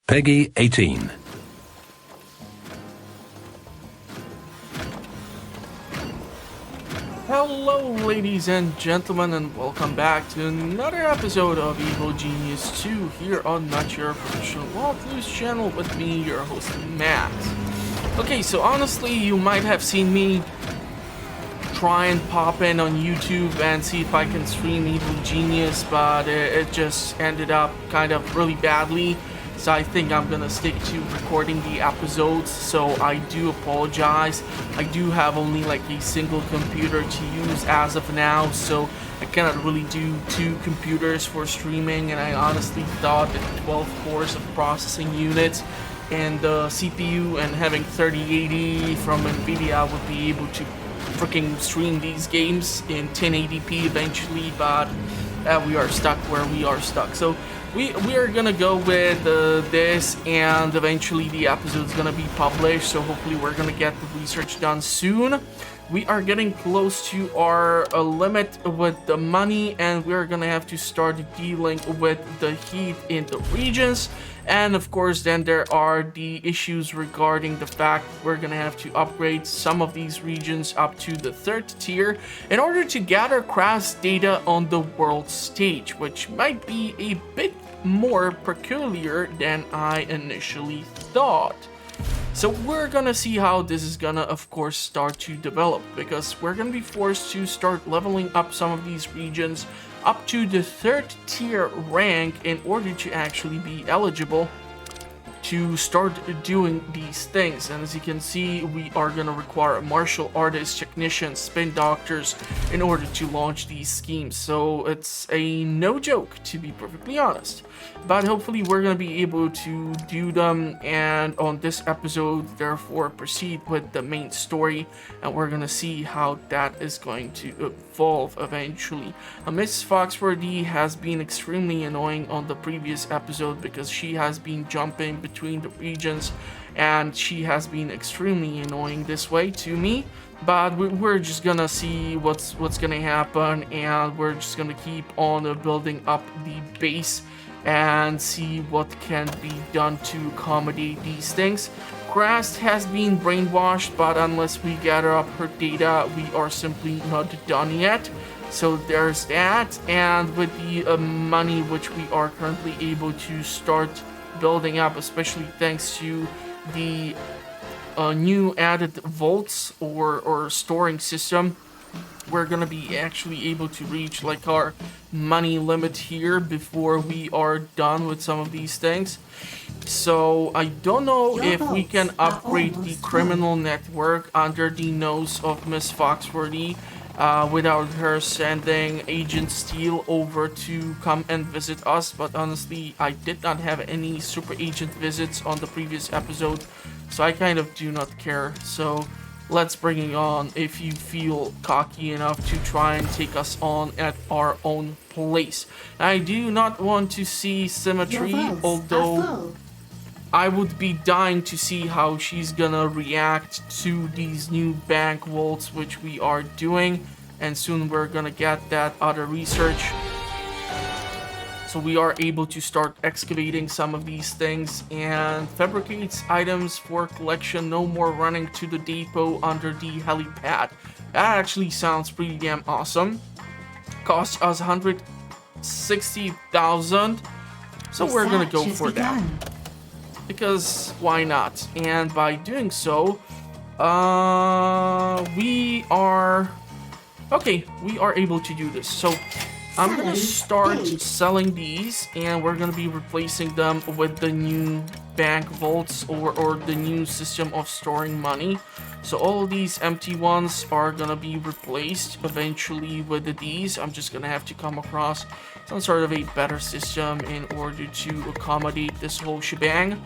Peggy 18. Hello ladies and gentlemen, and welcome back to another episode of Evil Genius 2 here on Not Your Professional Walkthroughs channel with me, your host Matt. Okay, so honestly, you might have seen me try and pop in on YouTube and see if I can stream Evil Genius, but it just ended up kind of really badly. So I think I'm gonna stick to recording the episodes, so I do apologize. I do have only like a single computer to use as of now, so I cannot really do two computers for streaming, and I honestly thought that 12 cores of processing units and the CPU and having 3080 from NVIDIA would be able to freaking stream these games in 1080p eventually, but we are stuck where we are stuck. So we are gonna go with this, and eventually the episode's gonna be published, so hopefully we're gonna get the research done soon. We are getting close to our limit with the money, and we're gonna have to start dealing with the heat in the regions. And of course, then there are the issues regarding the fact we're gonna have to upgrade some of these regions up to the 3rd tier in order to gather Krast data on the world stage, which might be a bit more peculiar than I initially thought. So we're gonna see how this is gonna, of course, start to develop, because we're gonna be forced to start leveling up some of these regions up to the 3rd tier rank in order to actually be eligible to start doing these things. And as you can see, we are going to require martial artists, technicians, spin doctors in order to launch these schemes. So it's a no joke, to be perfectly honest, but hopefully we're going to be able to do them, and on this episode therefore proceed with the main story, and we're going to see how that is going to evolve eventually. Miss Foxworthy has been extremely annoying on the previous episode because she has been jumping between the regions, and she has been extremely annoying this way to me. But we're just gonna see what's gonna happen, and we're just gonna keep on building up the base and see what can be done to accommodate these things. Krast has been brainwashed, but unless we gather up her data, we are simply not done yet. So there's that, and with the money which we are currently able to start building up, especially thanks to the new added vaults or storing system, we're gonna be actually able to reach like our money limit here before we are done with some of these things. So I don't know if we can upgrade the criminal network under the nose of Miss Foxworthy without her sending Agent Steel over to come and visit us. But honestly, I did not have any super agent visits on the previous episode, so I kind of do not care. So let's bring it on if you feel cocky enough to try and take us on at our own place. I do not want to see Symmetry, although I would be dying to see how she's gonna react to these new bank vaults which we are doing, and soon we're gonna get that other research, so we are able to start excavating some of these things and fabricates items for collection. No more running to the depot under the helipad. That actually sounds pretty damn awesome. Costs us 160,000, so we're gonna go for that, because why not? And by doing so, we are able to do this. So I'm gonna start selling these, and we're gonna be replacing them with the new bank vaults or the new system of storing money. So all of these empty ones are gonna be replaced eventually with these. I'm just gonna have to come across some sort of a better system in order to accommodate this whole shebang.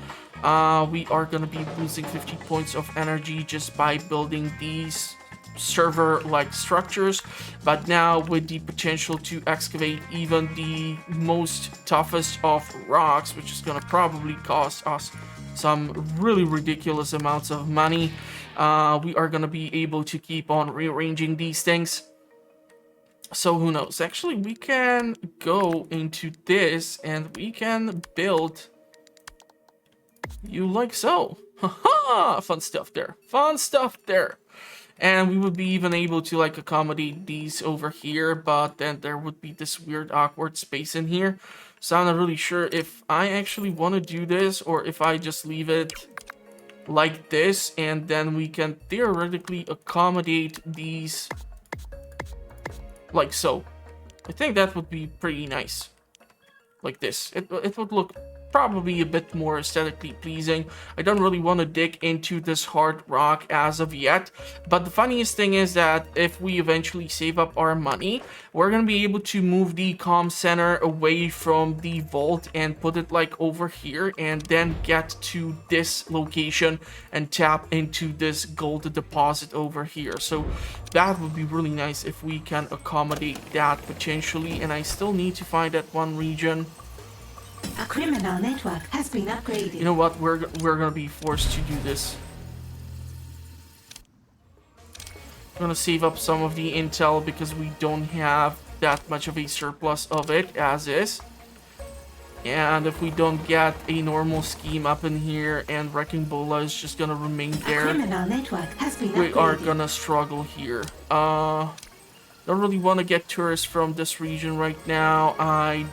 We are gonna be losing 50 points of energy just by building these server-like structures, but now with the potential to excavate even the most toughest of rocks, which is gonna probably cost us some really ridiculous amounts of money, we are gonna be able to keep on rearranging these things. So who knows? Actually, we can go into this and we can build You like so. Haha! Fun stuff there. Fun stuff there. And we would be even able to like accommodate these over here, but then there would be this weird awkward space in here. So I'm not really sure if I actually want to do this or if I just leave it like this and then we can theoretically accommodate these like so. I think that would be pretty nice. Like this. It would look probably a bit more aesthetically pleasing. I don't really want to dig into this hard rock as of yet, but the funniest thing is that if we eventually save up our money, we're going to be able to move the comm center away from the vault and put it like over here and then get to this location and tap into this gold deposit over here. So that would be really nice if we can accommodate that potentially, and I still need to find that one region. A criminal network has been upgraded. You know what? We're gonna be forced to do this. I'm gonna save up some of the intel because we don't have that much of a surplus of it as is. And if we don't get a normal scheme up in here and Wrecking Bola is just gonna remain there, a criminal network has been we upgraded. are gonna struggle here. Don't really want to get tourists from this region right now. I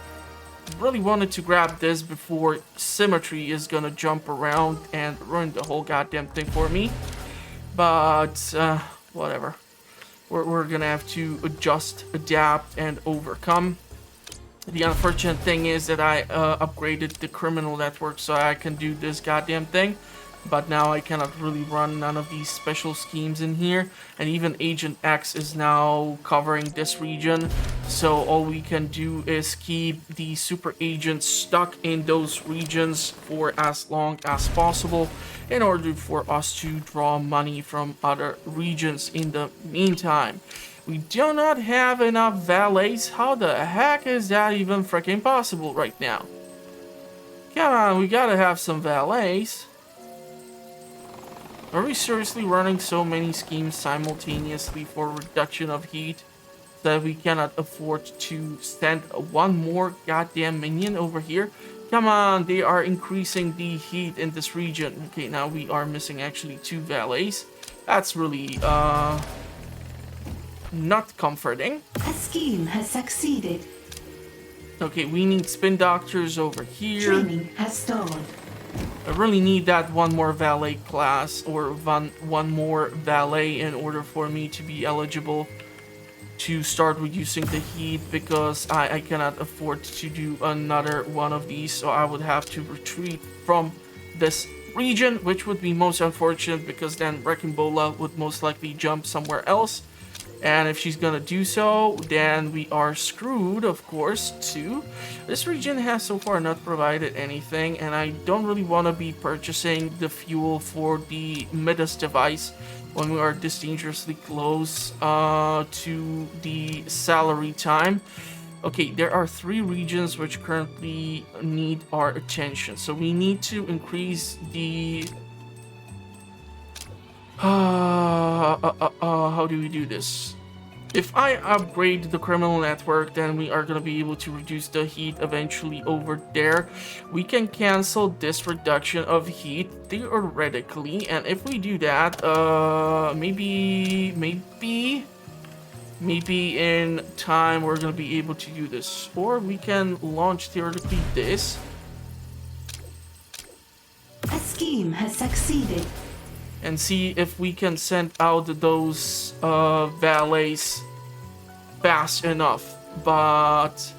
really wanted to grab this before Symmetry is gonna jump around and ruin the whole goddamn thing for me. But whatever. We're gonna have to adjust, adapt, and overcome. The unfortunate thing is that I upgraded the criminal network so I can do this goddamn thing. But now I cannot really run none of these special schemes in here. And even Agent X is now covering this region. So all we can do is keep the super agents stuck in those regions for as long as possible in order for us to draw money from other regions in the meantime. We do not have enough valets. How the heck is that even freaking possible right now? Come on, we gotta have some valets. Are we seriously running so many schemes simultaneously for reduction of heat that we cannot afford to send one more goddamn minion over here? Come on, they are increasing the heat in this region. Okay, now we are missing actually 2 valets. That's really, not comforting. A scheme has succeeded. Okay, we need spin doctors over here. Training has stalled. I really need that one more valet class or one more valet in order for me to be eligible to start reducing the heat, because I cannot afford to do another one of these, so I would have to retreat from this region, which would be most unfortunate because then Wrecking Bola would most likely jump somewhere else. And if she's gonna do so, then we are screwed, of course, too. This region has so far not provided anything, and I don't really want to be purchasing the fuel for the MIDAS device when we are this dangerously close to the salary time. Okay, there are 3 regions which currently need our attention. So we need to increase the... how do we do this? If I upgrade the criminal network, then we are going to be able to reduce the heat eventually over there. We can cancel this reduction of heat theoretically, and if we do that, maybe in time we're going to be able to do this. Or we can launch theoretically this. A scheme has succeeded. And see if we can send out those valets fast enough. But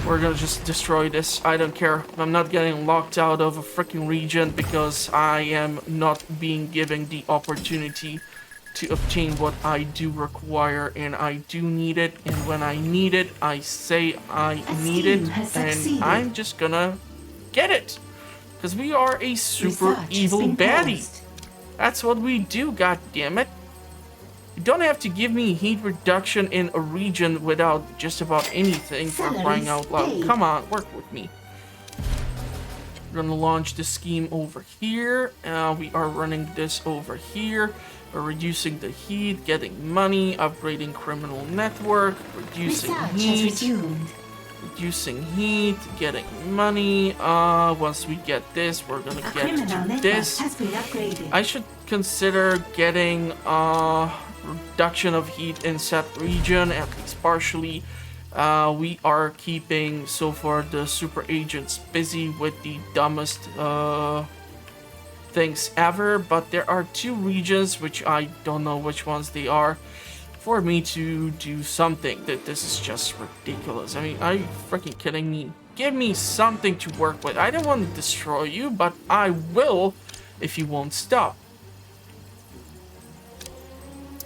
we're gonna just destroy this. I don't care. I'm not getting locked out of a freaking region because I am not being given the opportunity to obtain what I do require, and I do need it. And when I need it, I say I need it, and I'm just gonna get it. Because we are a super evil baddie. That's what we do, goddammit. You don't have to give me heat reduction in a region without just about anything for crying out loud. Come on, work with me. We're gonna launch the scheme over here. We are running this over here. We're reducing the heat, getting money, upgrading criminal network, reducing heat. reducing heat, getting money. Once we get this, we're gonna A get criminal to network this. has been upgraded. I should consider getting reduction of heat in set region, at least partially. We are keeping so far the super agents busy with the dumbest things ever, but there are 2 regions which I don't know which ones they are for me to do something. That this is just ridiculous. I mean, are you freaking kidding me? Give me something to work with. I don't want to destroy you, but I will if you won't stop.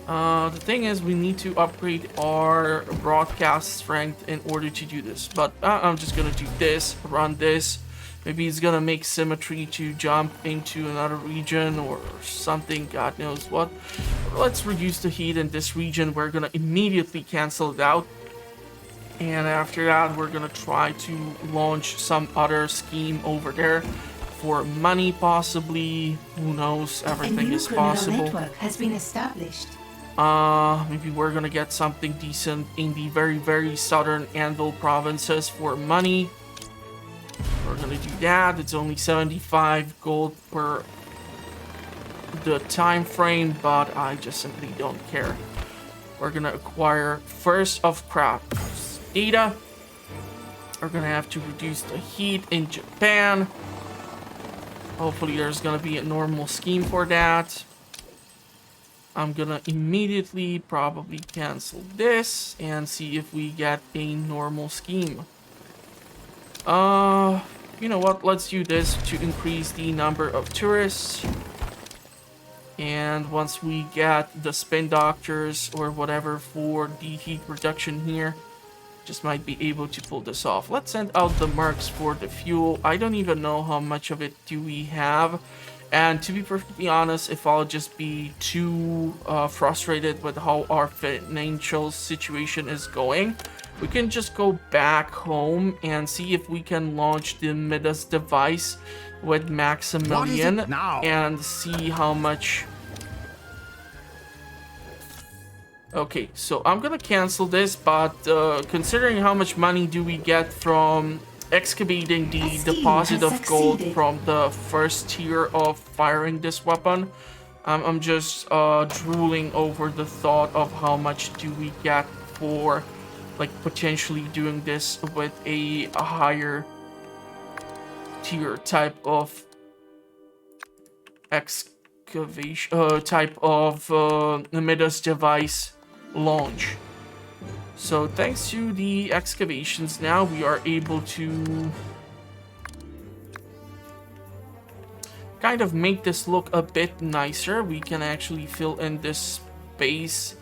The thing is, we need to upgrade our broadcast strength in order to do this. But I'm just gonna do this, run this. Maybe it's gonna make symmetry to jump into another region or something, God knows what. Let's reduce the heat in this region. We're gonna immediately cancel it out. And after that, we're gonna try to launch some other scheme over there for money, possibly. Who knows? Everything is possible. A new criminal network has been established. Maybe we're gonna get something decent in the very, very southern Anvil provinces for money. We're gonna do that. It's only 75 gold per the time frame, but I just simply don't care. We're gonna acquire first of Krast data. We're gonna have to reduce the heat in Japan. Hopefully there's gonna be a normal scheme for that. I'm gonna immediately probably cancel this and see if we get a normal scheme. You know what? Let's do this to increase the number of tourists. And once we get the spin doctors or whatever for the heat reduction here, just might be able to pull this off. Let's send out the mercs for the fuel. I don't even know how much of it do we have. And to be perfectly honest, if I'll just be too frustrated with how our financial situation is going, we can just go back home and see if we can launch the MIDAS device with Maximilian and see how much. Okay, so I'm gonna cancel this, but considering how much money do we get from excavating the deposit of gold from the first tier of firing this weapon, I'm just drooling over the thought of how much do we get for like potentially doing this with a higher tier type of excavation type of MIDAS device launch. So thanks to the excavations, now we are able to kind of make this look a bit nicer. We can actually fill in this space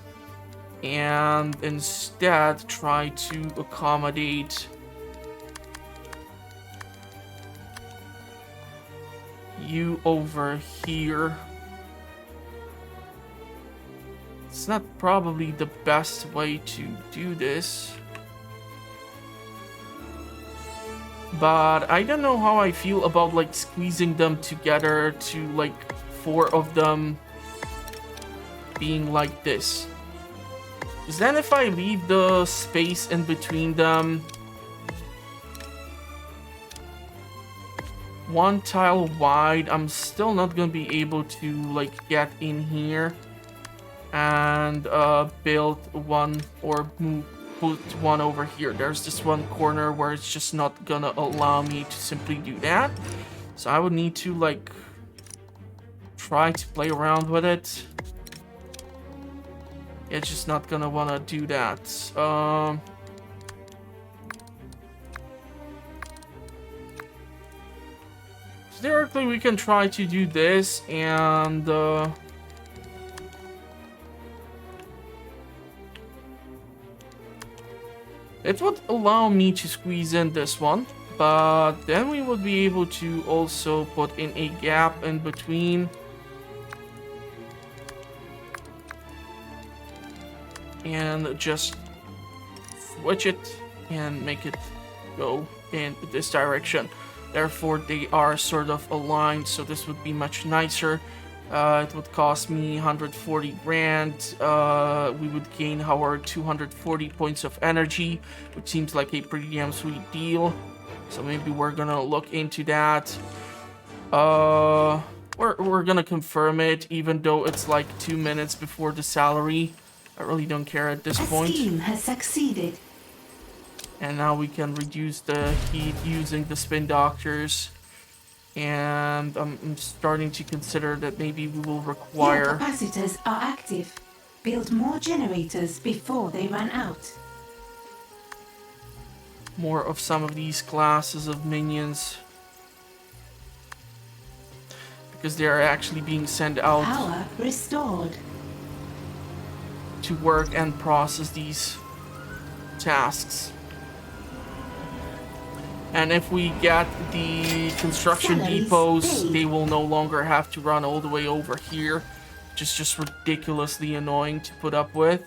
and instead try to accommodate you over here. It's not probably the best way to do this, but I don't know how I feel about like squeezing them together to like 4 of them being like this. Because then if I leave the space in between them, 1 tile wide, I'm still not gonna be able to like get in here and build one or put one over here. There's this one corner where it's just not gonna allow me to simply do that. So I would need to like try to play around with it. It's just not gonna wanna do that. Theoretically, we can try to do this and it would allow me to squeeze in this one, but then we would be able to also put in a gap in between. And just switch it and make it go in this direction. Therefore, they are sort of aligned, so this would be much nicer. It would cost me 140 grand. We would gain our 240 points of energy, which seems like a pretty damn sweet deal. So maybe we're gonna look into that. We're gonna confirm it, even though it's like 2 minutes before the salary. I really don't care at this point. The scheme has succeeded. And now we can reduce the heat using the spin doctors. And I'm starting to consider that maybe we will Your require capacitors are active. Build more generators before they run out. more of some of these classes of minions. Because they are actually being sent out Power restored. to work and process these tasks. And if we get the construction Salaries depots, paid. they will no longer have to run all the way over here, which is just ridiculously annoying to put up with.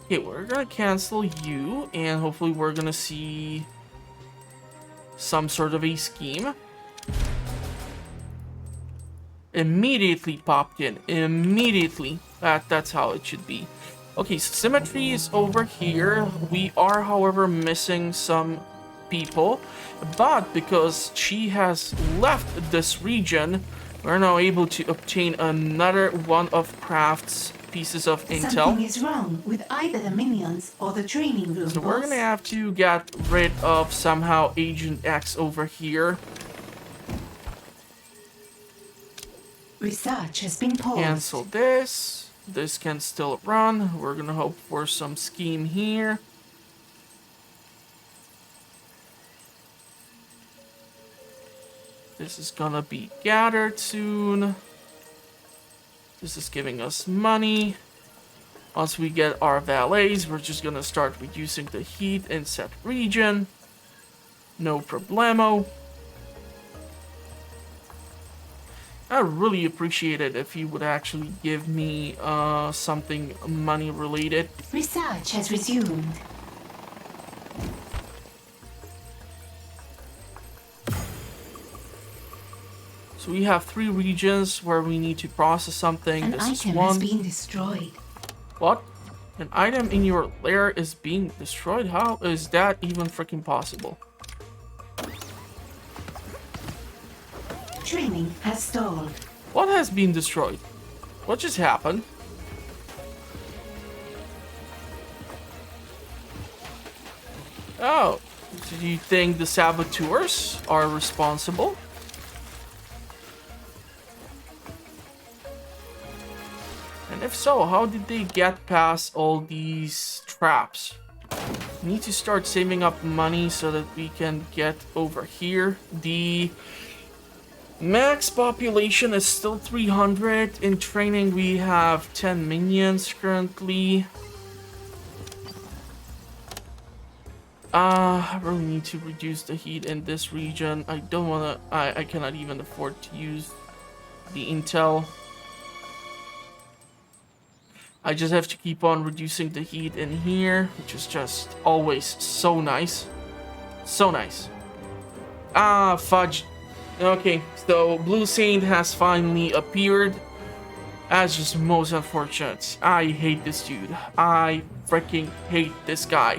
Okay, we're gonna cancel you, and hopefully we're gonna see some sort of a scheme. Immediately popped in. Immediately. That's how it should be. Okay, so symmetry is over here. We are, however, missing some people. But because she has left this region, we're now able to obtain another one of Kraft's pieces of intel. Something is wrong with either the minions or the training room. So we're boss. gonna have to get rid of somehow Agent X over here. Research has been paused. Cancel this. This can still run. We're gonna hope for some scheme here. This is gonna be gathered soon. This is giving us money. Once we get our valets, we're just gonna start reducing the heat in set region. No problemo. I really appreciate it if you would actually give me something money related. Research has resumed. So we have 3 regions where we need to process something. An This is item one. has been destroyed. What? An item in your lair is being destroyed? How is that even freaking possible? Training has stalled. What has been destroyed? What just happened? Oh, do you think the saboteurs are responsible? And if so, how did they get past all these traps? We need to start saving up money so that we can get over here. The max population is still 300. In training, we have 10 minions currently. I really need to reduce the heat in this region. I don't want to... I cannot even afford to use the intel. I just have to keep on reducing the heat in here, which is just always so nice. So nice. Ah, fudge. Okay, so Blue Saint has finally appeared. That's just most unfortunate. I hate this dude. I freaking hate this guy.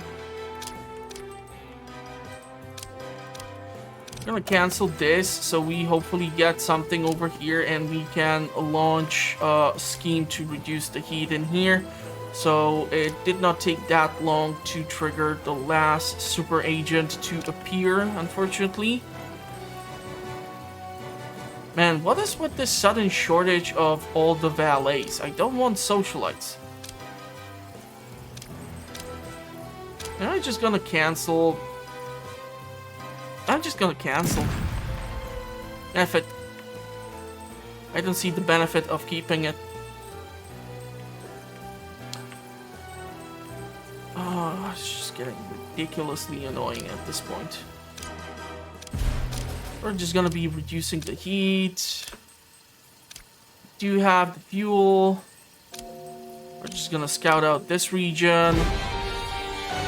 I'm gonna cancel this so we hopefully get something over here and we can launch a scheme to reduce the heat in here. So it did not take that long to trigger the last super agent to appear, unfortunately. Man, what is with this sudden shortage of all the valets? I don't want socialites. Am I just gonna cancel? I'm just gonna cancel. F it. I don't see the benefit of keeping it. Oh, it's just getting ridiculously annoying at this point. We're just gonna be reducing the heat. Do you have the fuel? We're just gonna scout out this region.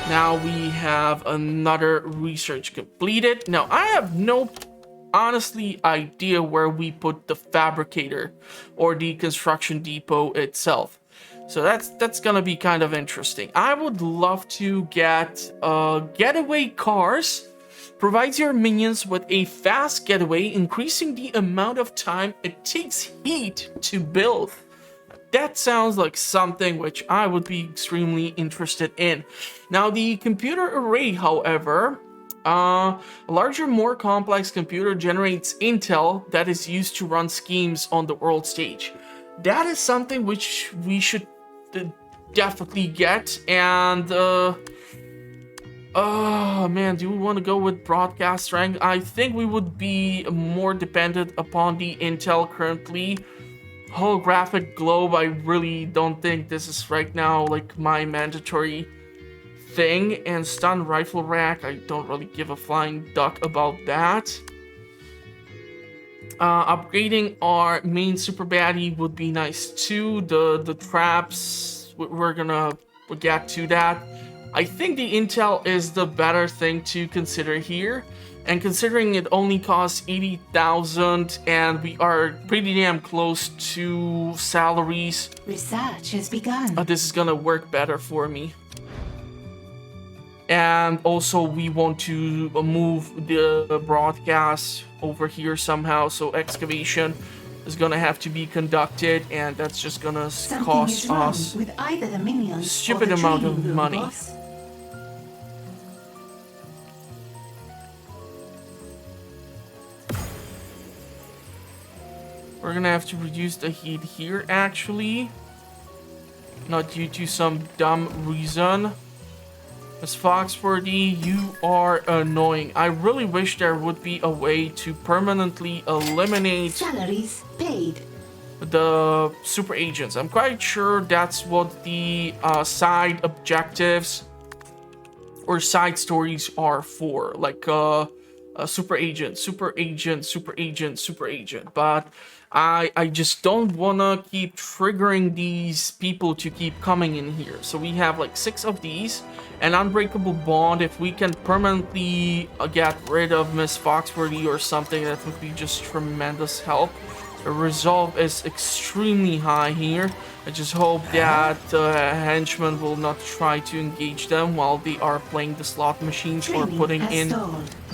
Now we have another research completed. Now, I have no honestly idea where we put the fabricator or the construction depot itself. So that's gonna be kind of interesting. I would love to get getaway cars. Provides your minions with a fast getaway, increasing the amount of time it takes heat to build. That sounds like something which I would be extremely interested in. Now, the computer array, however, a larger, more complex computer generates intel that is used to run schemes on the world stage. That is something which we should definitely get, and oh man, do we want to go with broadcast strength? I think we would be more dependent upon the intel currently. Holographic globe, I really don't think this is right now like my mandatory thing. And stun rifle rack, I don't really give a flying duck about that. Upgrading our main super baddie would be nice too. The traps, we're gonna get to that. I think the intel is the better thing to consider here. And considering it only costs 80,000 and we are pretty damn close to salaries, Research has begun. this is gonna work better for me. And also we want to move the broadcast over here somehow, so excavation is gonna have to be conducted, and that's just gonna cost us with either the minions a stupid or the amount of training room, money. boss. We're gonna have to reduce the heat here, actually. Not due to some dumb reason. Miss Foxworthy, you are annoying. I really wish there would be a way to permanently eliminate Salaries paid. the super agents. I'm quite sure that's what the side objectives or side stories are for. Like super agent, super agent, super agent, super agent. But I just don't wanna keep triggering these people to keep coming in here. So we have like 6 of these. An unbreakable bond. If we can permanently get rid of Miss Foxworthy or something, that would be just tremendous help. The resolve is extremely high here. I just hope that henchmen will not try to engage them while they are playing the slot machines or putting in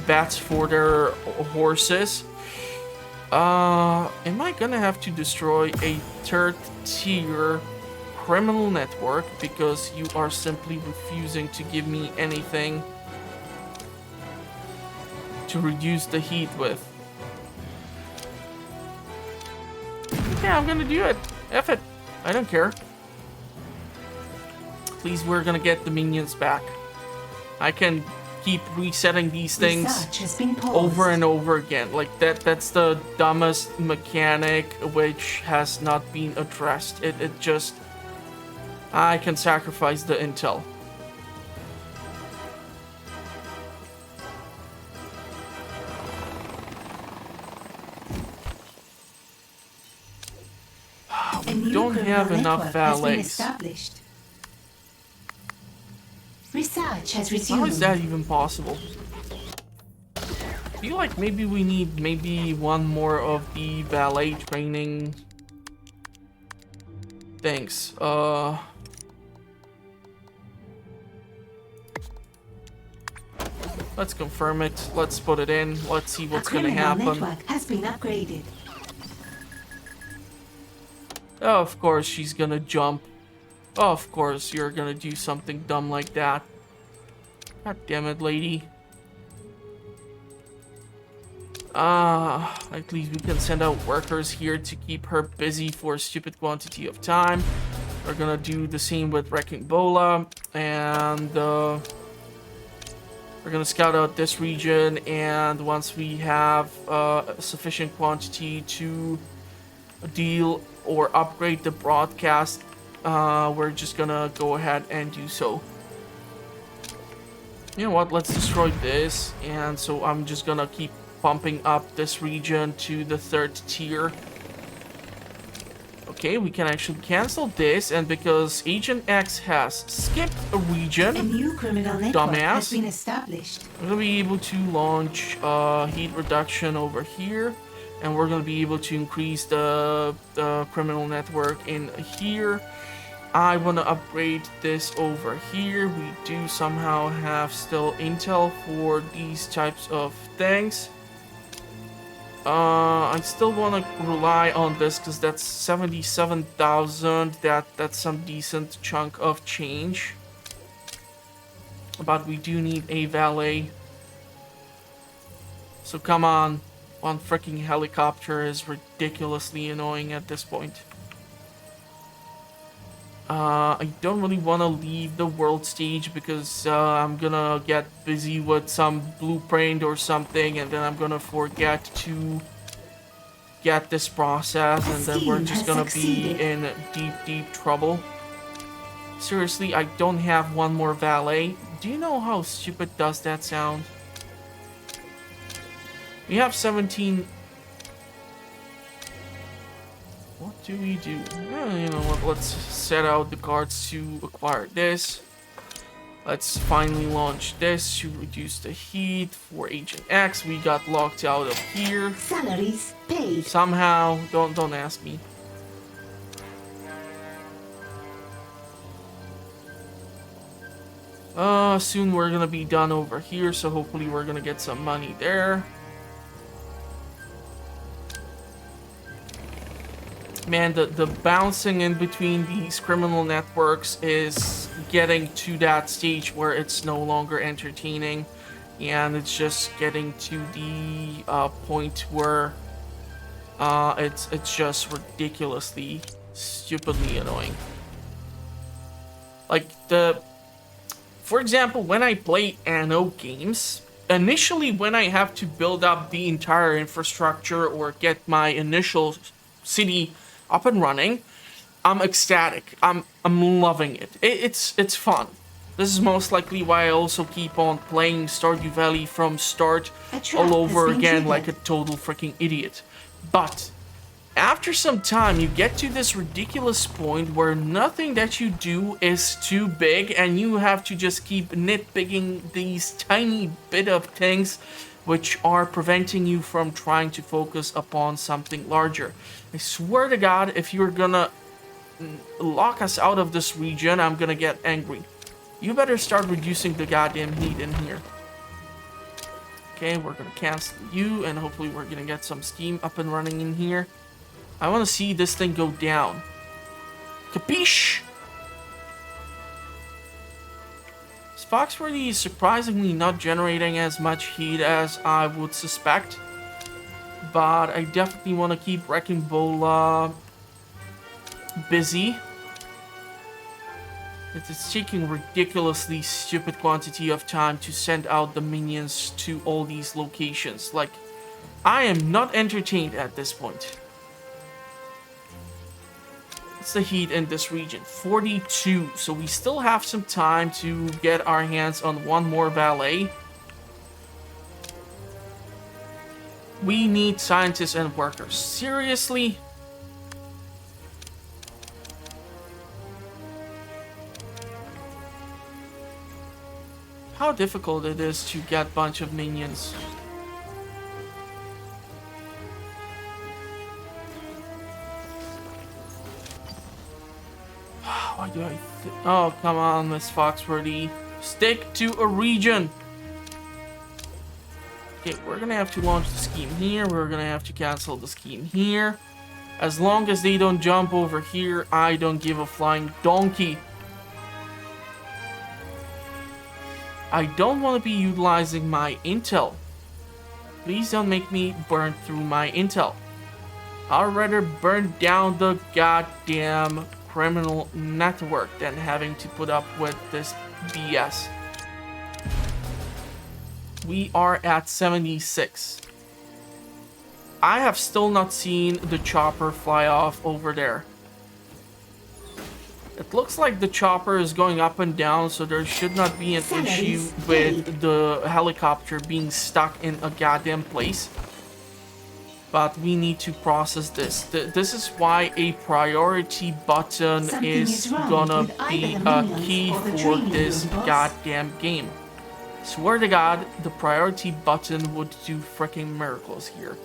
bets for their horses. Am I gonna have to destroy a 3rd tier criminal network because you are simply refusing to give me anything to reduce the heat with? Okay, I'm gonna do it. F it. I don't care. Please, we're gonna get the minions back. I can keep resetting these things over and over again. Like that's the dumbest mechanic which has not been addressed. It just... I can sacrifice the intel. We don't have enough valets. Research has resumed. How is that even possible? I feel like maybe we need one more of the valet training things. Let's confirm it. Let's put it in. Let's see what's gonna happen. Network has been upgraded. Oh, of course she's gonna jump. Oh, of course you're gonna do something dumb like that. God damn it, lady. At least we can send out workers here to keep her busy for a stupid quantity of time. We're gonna do the same with Wrecking Bola, and we're gonna scout out this region, and once we have a sufficient quantity to deal or upgrade the broadcast, we're just gonna go ahead and do so. You know what, let's destroy this, and so I'm just gonna keep pumping up this region to the 3rd tier. Okay, we can actually cancel this, and because Agent X has skipped a A region, new criminal network has dumbass, been established. we're gonna be able to launch heat reduction over here, and we're gonna be able to increase the criminal network in here. I want to upgrade this over here. We do somehow have still intel for these types of things. I still want to rely on this because that's 77,000. That's some decent chunk of change. But we do need a valet. So come on. One freaking helicopter is ridiculously annoying at this point. I don't really want to leave the world stage because I'm gonna get busy with some blueprint or something, and then I'm gonna forget to get this process, and then we're just gonna be in deep trouble. Seriously, I don't have one more valet. Do you know how stupid does that sound? We have 17... What do we do? You know what, let's set out the cards to acquire this. Let's finally launch this to reduce the heat for Agent X. We got locked out of here. Salaries paid. Somehow, don't ask me. Soon we're gonna be done over here, so hopefully we're gonna get some money there. Man, the bouncing in between these criminal networks is getting to that stage where it's no longer entertaining, and it's just getting to the point where it's just ridiculously, stupidly annoying. Like for example, when I play Anno games, initially when I have to build up the entire infrastructure or get my initial city up and running, I'm ecstatic. I'm loving it. It's fun. This is most likely why I also keep on playing Stardew Valley from start all over again like a total freaking idiot. But after some time, you get to this ridiculous point where nothing that you do is too big, and you have to just keep nitpicking these tiny bit of things which are preventing you from trying to focus upon something larger. I swear to God, if you're gonna lock us out of this region, I'm gonna get angry. You better start reducing the goddamn heat in here. Okay, we're gonna cancel you, and hopefully we're gonna get some steam up and running in here. I want to see this thing go down. Capiche? Foxworthy is surprisingly not generating as much heat as I would suspect, but I definitely want to keep Wrecking Ball busy. It's taking ridiculously stupid quantity of time to send out the minions to all these locations. Like, I am not entertained at this point. What's the heat in this region? 42. So we still have some time to get our hands on one more valet. We need scientists and workers. Seriously? How difficult it is to get a bunch of minions. Why do I oh, come on, Miss Foxworthy. Stick to a region. Okay, we're gonna have to launch the scheme here. We're gonna have to cancel the scheme here. As long as they don't jump over here, I don't give a flying donkey. I don't want to be utilizing my intel. Please don't make me burn through my intel. I'd rather burn down the goddamn criminal network than having to put up with this BS. We are at 76. I have still not seen the chopper fly off over there. It looks like the chopper is going up and down, so there should not be an issue with the helicopter being stuck in a goddamn place. But we need to process this. This is why a priority button Something is is wrong gonna with either be the a minions key or the for training this room, boss. goddamn game. Swear to God, the priority button would do freaking miracles here.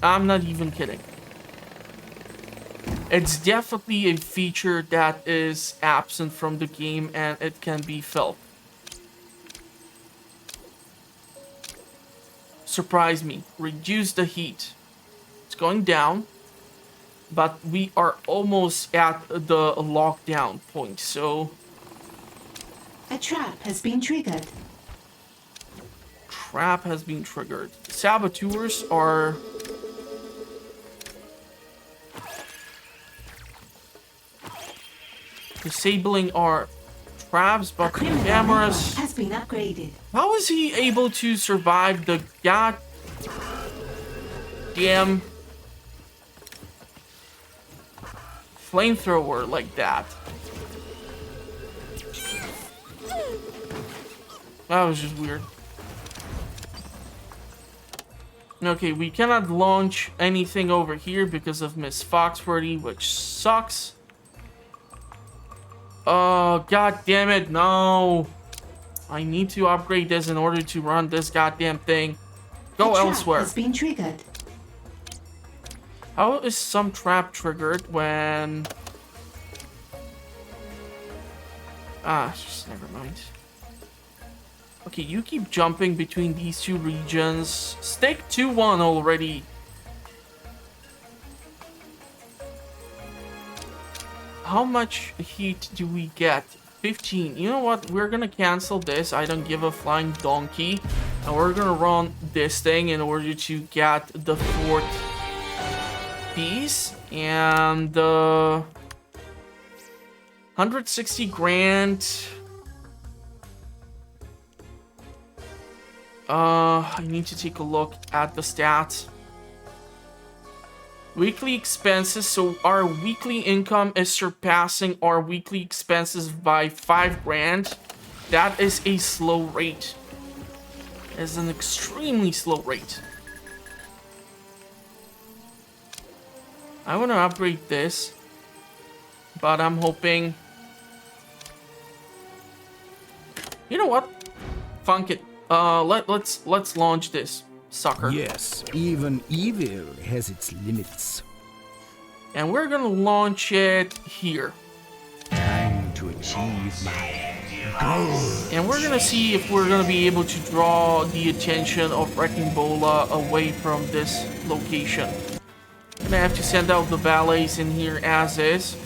I'm not even kidding. It's definitely a feature that is absent from the game and it can be felt. Surprise me. Reduce the heat. It's going down, but we are almost at the lockdown point, so... A trap has been triggered. Trap has been triggered. Saboteurs are... disabling our traps, but the Criminal cameras... has been upgraded. How is he able to survive the goddamn flamethrower like that? That was just weird. Okay, we cannot launch anything over here because of Miss Foxworthy, which sucks. Oh, god damn it, no. I need to upgrade this in order to run this goddamn thing. Go elsewhere. Has been triggered. How is some trap triggered when... just never mind. Okay, you keep jumping between these two regions. Stick to one already. How much heat do we get? 15. You know what? We're gonna cancel this. I don't give a flying donkey. And we're gonna run this thing in order to get the fourth piece. And 160 grand. I need to take a look at the stats. Weekly expenses, so our weekly income is surpassing our weekly expenses by 5 grand. That is a slow rate. It's an extremely slow rate. I want to upgrade this, but I'm hoping... You know what? Funk it. Let's launch this sucker. Yes, even evil has its limits. And we're gonna launch it here. Time to achieve my goal. And we're gonna see if we're gonna be able to draw the attention of Wrecking Bola away from this location. Gonna have to send out the valets in here as is.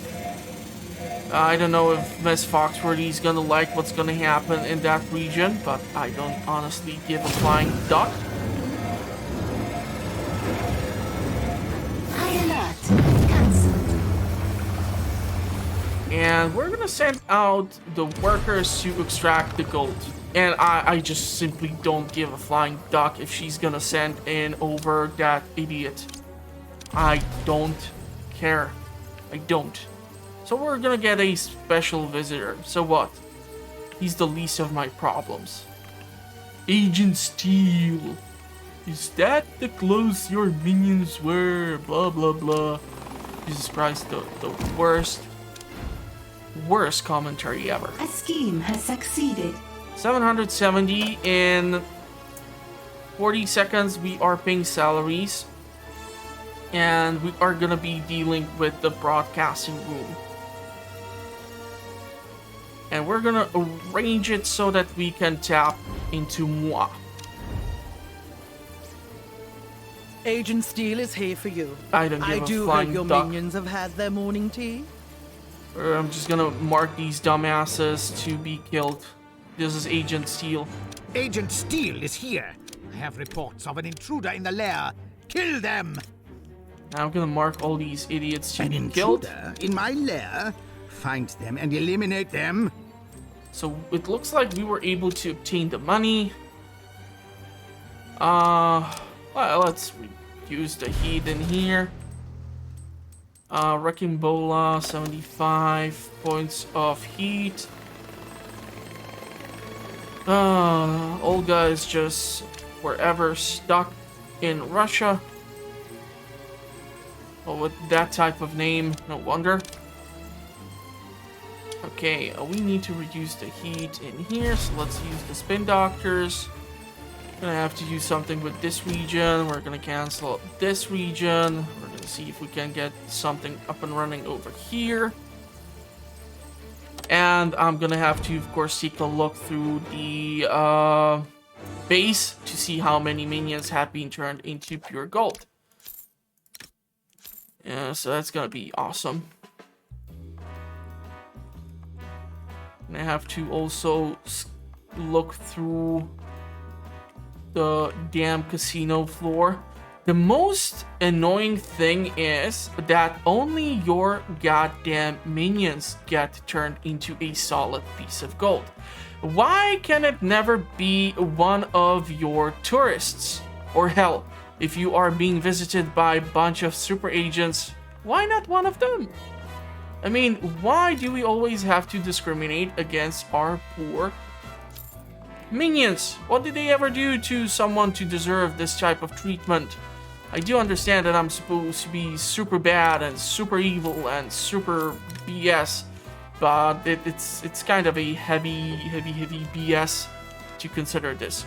I don't know if Miss Foxworthy is gonna like what's gonna happen in that region, but I don't honestly give a flying duck. High alert. Cancelled. And we're gonna send out the workers to extract the gold. And I just simply don't give a flying duck if she's gonna send in over that idiot. I don't care. I don't. So we're gonna get a special visitor. So what? He's the least of my problems. Agent Steel. Is that the clothes your minions wear? Blah, blah, blah. Jesus Christ, the worst commentary ever. A scheme has succeeded. 770 in 40 seconds. We are paying salaries. And we are gonna be dealing with the broadcasting room. And we're gonna arrange it so that we can tap into moi. Agent Steele is here for you. I don't give I a do flying hope your duck. minions have had their morning tea. I'm just gonna mark these dumbasses to be killed. This is Agent Steel. Agent Steele is here. I have reports of an intruder in the lair. Kill them! I'm gonna mark all these idiots to An be killed. intruder in my lair? Find them and eliminate them. So it looks like we were able to obtain the money. Well, let's reduce the heat in here. Wrecking Bola, 75 points of heat. Olga is just wherever stuck. in Russia. Well, with that type of name, no wonder. Okay, we need to reduce the heat in here, so let's use the spin doctors. Gonna have to do something with this region. We're gonna cancel this region. We're gonna see if we can get something up and running over here. And I'm gonna have to, of course, take a look through the base to see how many minions have been turned into pure gold. Yeah, so that's gonna be awesome. And I have to also look through the damn casino floor. The most annoying thing is that only your goddamn minions get turned into a solid piece of gold. Why can it never be one of your tourists? Or hell, if you are being visited by a bunch of super agents, why not one of them? I mean, why do we always have to discriminate against our poor minions? What did they ever do to someone to deserve this type of treatment? I do understand that I'm supposed to be super bad and super evil and super BS, but it's kind of a heavy BS to consider this.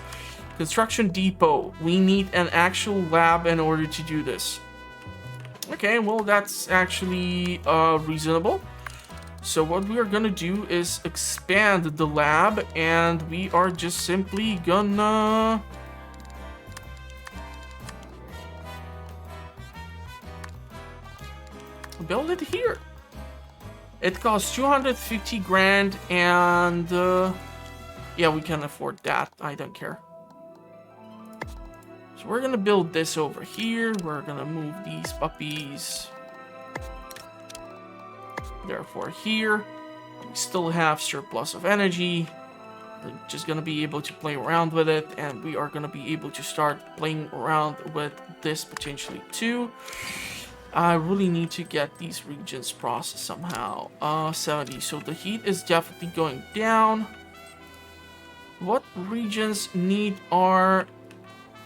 Construction depot. We need an actual lab in order to do this. Okay, well, that's actually reasonable. So what we are gonna do is expand the lab, and we are just simply gonna build it here. It costs 250 grand, and yeah, we can afford that. I don't care. So we're gonna build this over here. We're gonna move these puppies therefore here. We still have surplus of energy. We're just gonna be able to play around with it, and we are gonna be able to start playing around with this potentially too. I really need to get these regions processed somehow. 70, so the heat is definitely going down. What regions need our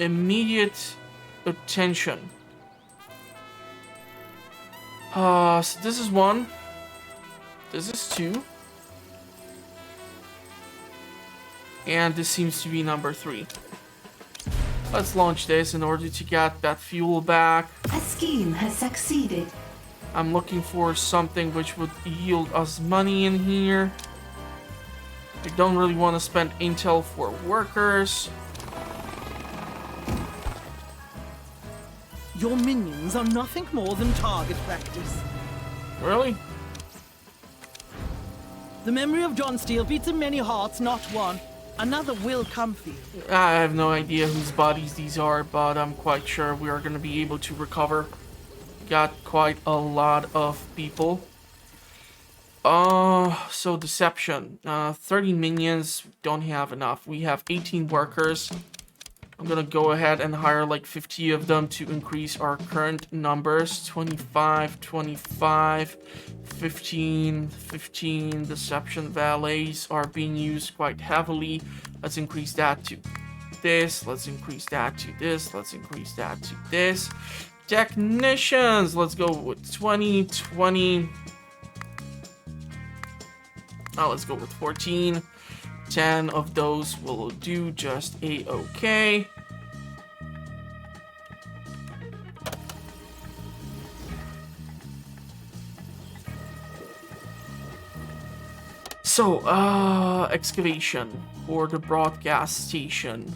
immediate attention? So this is 1. This is 2. And this seems to be number 3. Let's launch this in order to get that fuel back. A scheme has succeeded. I'm looking for something which would yield us money in here. I don't really want to spend intel for workers. Your minions are nothing more than target practice. Really? The memory of John Steele beats in many hearts, not one. Another will come for you. I have no idea whose bodies these are, but I'm quite sure we are going to be able to recover. Got quite a lot of people. So deception. 30 minions, don't have enough. We have 18 workers. I'm gonna go ahead and hire like 50 of them to increase our current numbers. 25, 25, 15, 15. Deception valets are being used quite heavily. Let's increase that to this. Let's increase that to this. Let's increase that to this. Technicians, let's go with 20, 20. Now let's go with 14. 10 of those will do just a-okay. So, excavation for the broadcast station.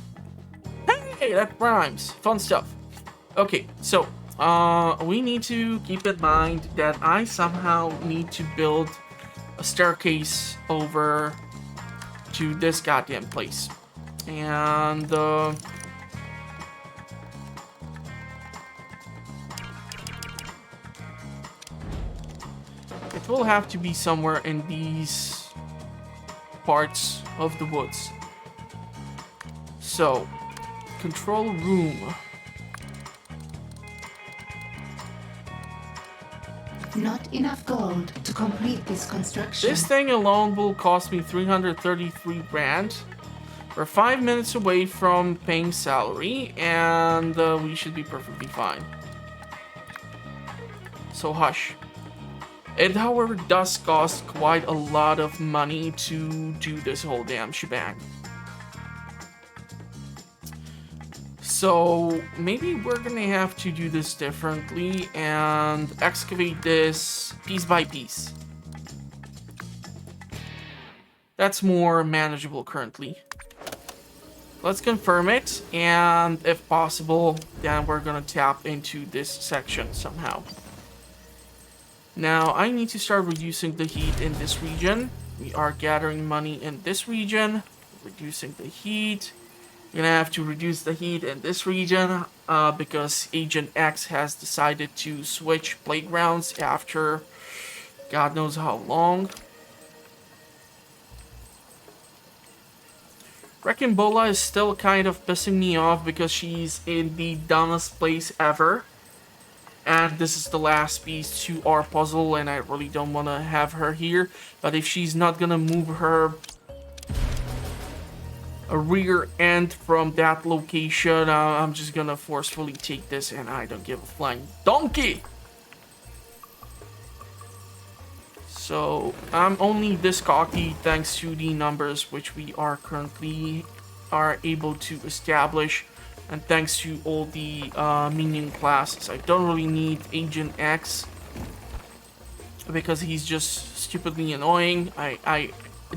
Hey, that rhymes. Fun stuff. Okay, so, we need to keep in mind that I somehow need to build a staircase over to this goddamn place. And it will have to be somewhere in these parts of the woods. So, control room. Not enough gold to complete this construction. This thing alone will cost me 333 grand. We're 5 minutes away from paying salary, and we should be perfectly fine. So hush. It, however, does cost quite a lot of money to do this whole damn shebang. So maybe we're gonna have to do this differently and excavate this piece by piece. That's more manageable currently. Let's confirm it, and if possible, then we're gonna tap into this section somehow. Now, I need to start reducing the heat in this region. We are gathering money in this region, reducing the heat. We're gonna have to reduce the heat in this region because Agent X has decided to switch playgrounds after God knows how long. Wrecking Bola is still kind of pissing me off because she's in the dumbest place ever. And this is the last piece to our puzzle, and I really don't want to have her here. But if she's not gonna move her rear end from that location, I'm just gonna forcefully take this, and I don't give a flying donkey. So I'm only this cocky thanks to the numbers which we are currently able to establish, and thanks to all the minion classes. I don't really need Agent X because he's just stupidly annoying. I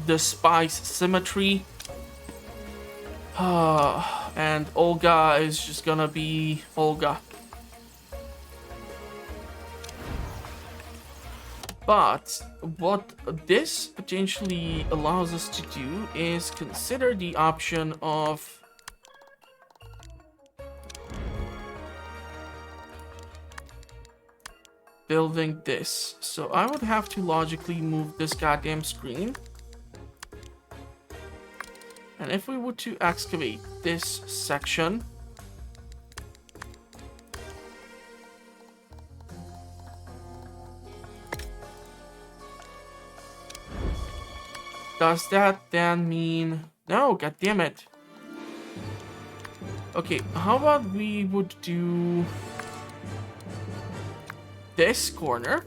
despise symmetry. And Olga is just gonna be Olga. But what this potentially allows us to do is consider the option of building this. So I would have to logically move this goddamn screen. And if we were to excavate this section, does that then mean... No, god damn it. Okay, how about we would do this corner?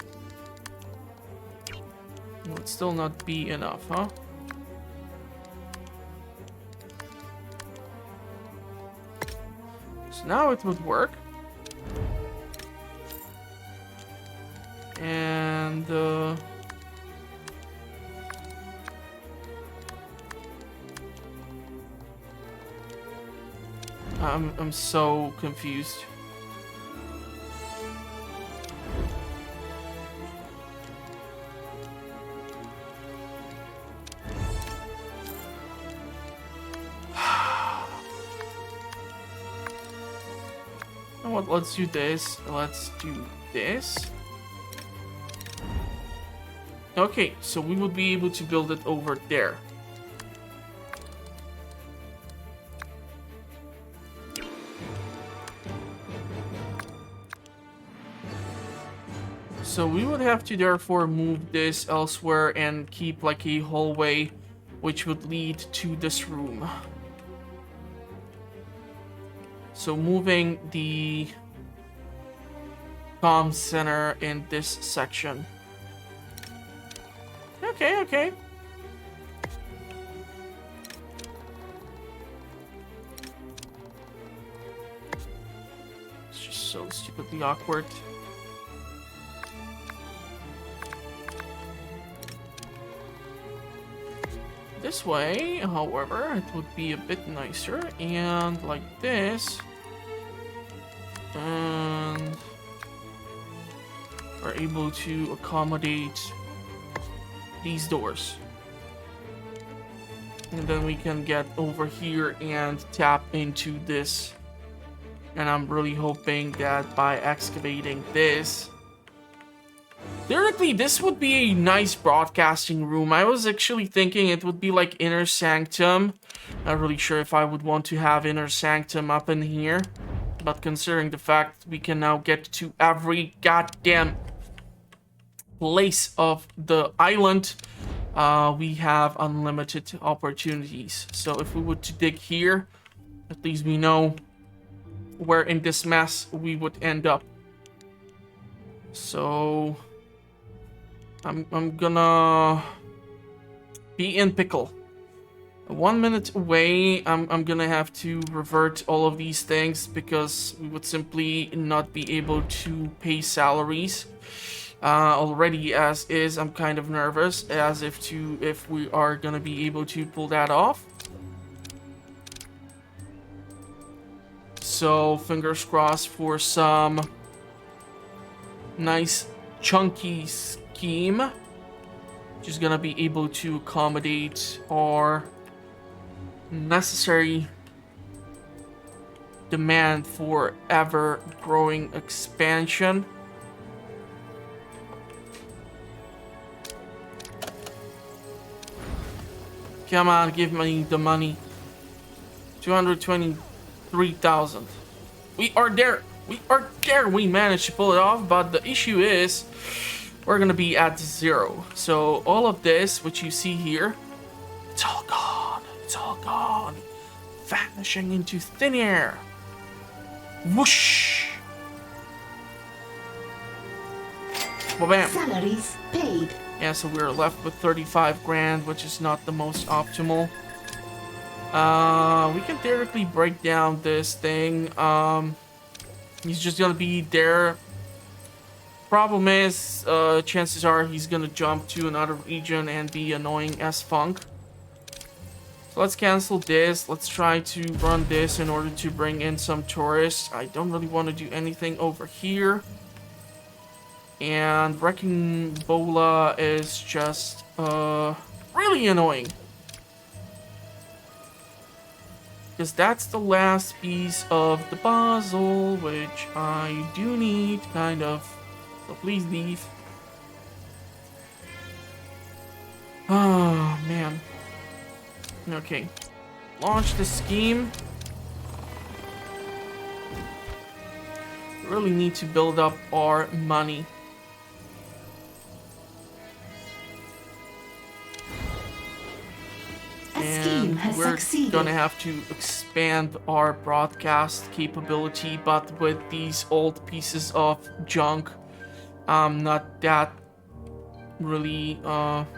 Would still not be enough, huh? So now it would work. And I'm so confused. You know what, let's do this. Let's do this. Okay, so we would be able to build it over there. So we would have to therefore move this elsewhere and keep like a hallway which would lead to this room. So moving the comm center in this section. Okay, okay. It's just so stupidly awkward. This way, however, it would be a bit nicer, and like this, and are able to accommodate these doors. And then we can get over here and tap into this. And I'm really hoping that by excavating this, theoretically, this would be a nice broadcasting room. I was actually thinking it would be like Inner Sanctum. Not really sure if I would want to have Inner Sanctum up in here. But considering the fact we can now get to every goddamn place of the island, we have unlimited opportunities. So if we were to dig here, at least we know where in this mess we would end up. So I'm gonna be in pickle. 1 minute away, I'm gonna have to revert all of these things because we would simply not be able to pay salaries. Already as is, I'm kind of nervous as if we are gonna be able to pull that off. So fingers crossed for some nice chunky scheme, which is gonna be able to accommodate our necessary demand for ever-growing expansion. Come on, give me the money. 223,000. We are there. We are there. We managed to pull it off, but the issue is we're gonna be at 0. So all of this, which you see here, it's all gone. It's all gone. Vanishing into thin air. Whoosh. Ba-bam. Salaries paid. Yeah, so we're left with 35 grand, which is not the most optimal. We can theoretically break down this thing. He's just gonna be there. Problem is, chances are he's gonna jump to another region and be annoying as funk. So let's cancel this. Let's try to run this in order to bring in some tourists. I don't really want to do anything over here. And Wrecking Bola is just really annoying. Because that's the last piece of the puzzle, which I do need, kind of. So please leave. Oh, man. Okay. Launch the scheme. We really need to build up our money. Scheme has we're succeeded. gonna have to expand our broadcast capability, but with these old pieces of junk, I'm not that really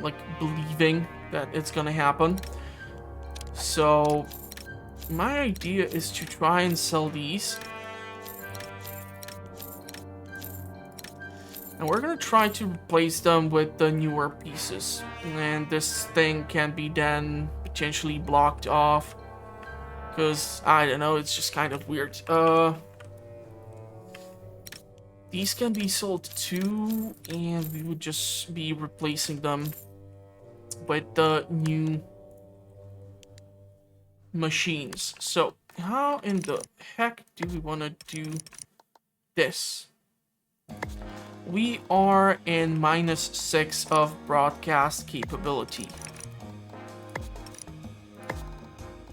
like believing that it's gonna happen. So my idea is to try and sell these, and we're gonna try to replace them with the newer pieces, and this thing can be then potentially blocked off, because I don't know, it's just kind of weird. These can be sold too, and we would just be replacing them with the new machines. So how in the heck do we want to do this? We are in -6 of broadcast capability.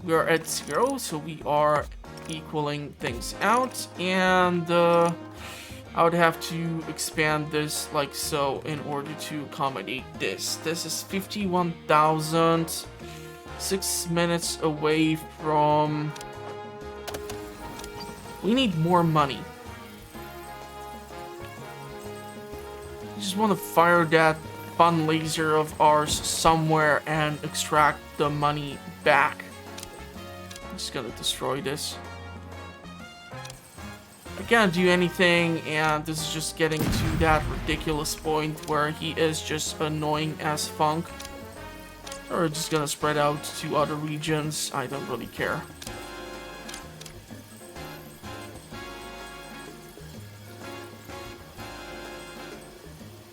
We are at 0, so we are equaling things out, and I would have to expand this like so in order to accommodate this. This is 51,000, 6 minutes away from... We need more money. I just want to fire that fun laser of ours somewhere and extract the money back. Just gonna destroy this. I can't do anything, and this is just getting to that ridiculous point where he is just annoying as funk. Or just gonna spread out to other regions. I don't really care.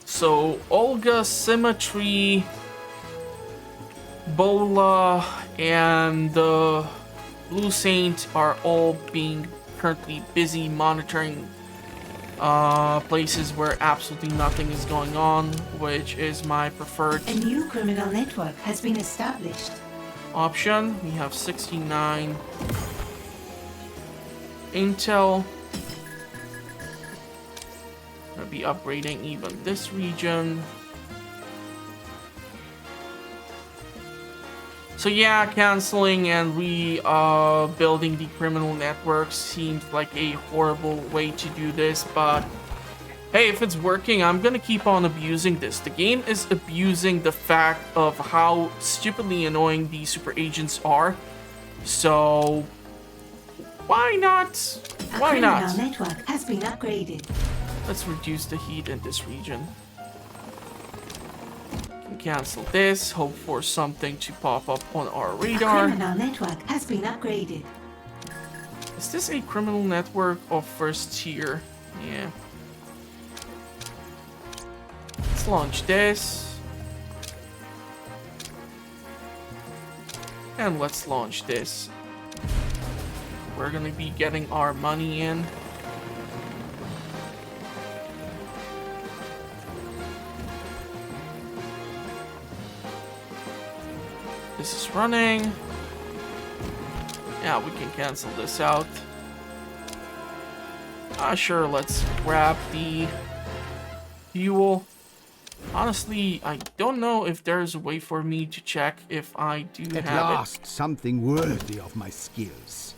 So Olga, Symmetry, Bola, and Blue Saint are all being currently busy monitoring places where absolutely nothing is going on, which is my preferred A new criminal network has been established. option. We have 69 intel. Gonna be upgrading even this region. So yeah, canceling and rebuilding the criminal network seems like a horrible way to do this, but hey, if it's working, I'm gonna keep on abusing this. The game is abusing the fact of how stupidly annoying these super agents are. So why not? Why not? A criminal network has been upgraded. Let's reduce the heat in this region. Cancel this, hope for something to pop up on our radar. A criminal network has been upgraded. Is this a criminal network of first tier? Yeah. Let's launch this. And let's launch this. We're gonna be getting our money in. This is running. Yeah, we can cancel this out. Sure, let's grab the fuel. Honestly, I don't know if there's a way for me to check if I do At have last, something worthy of my skills.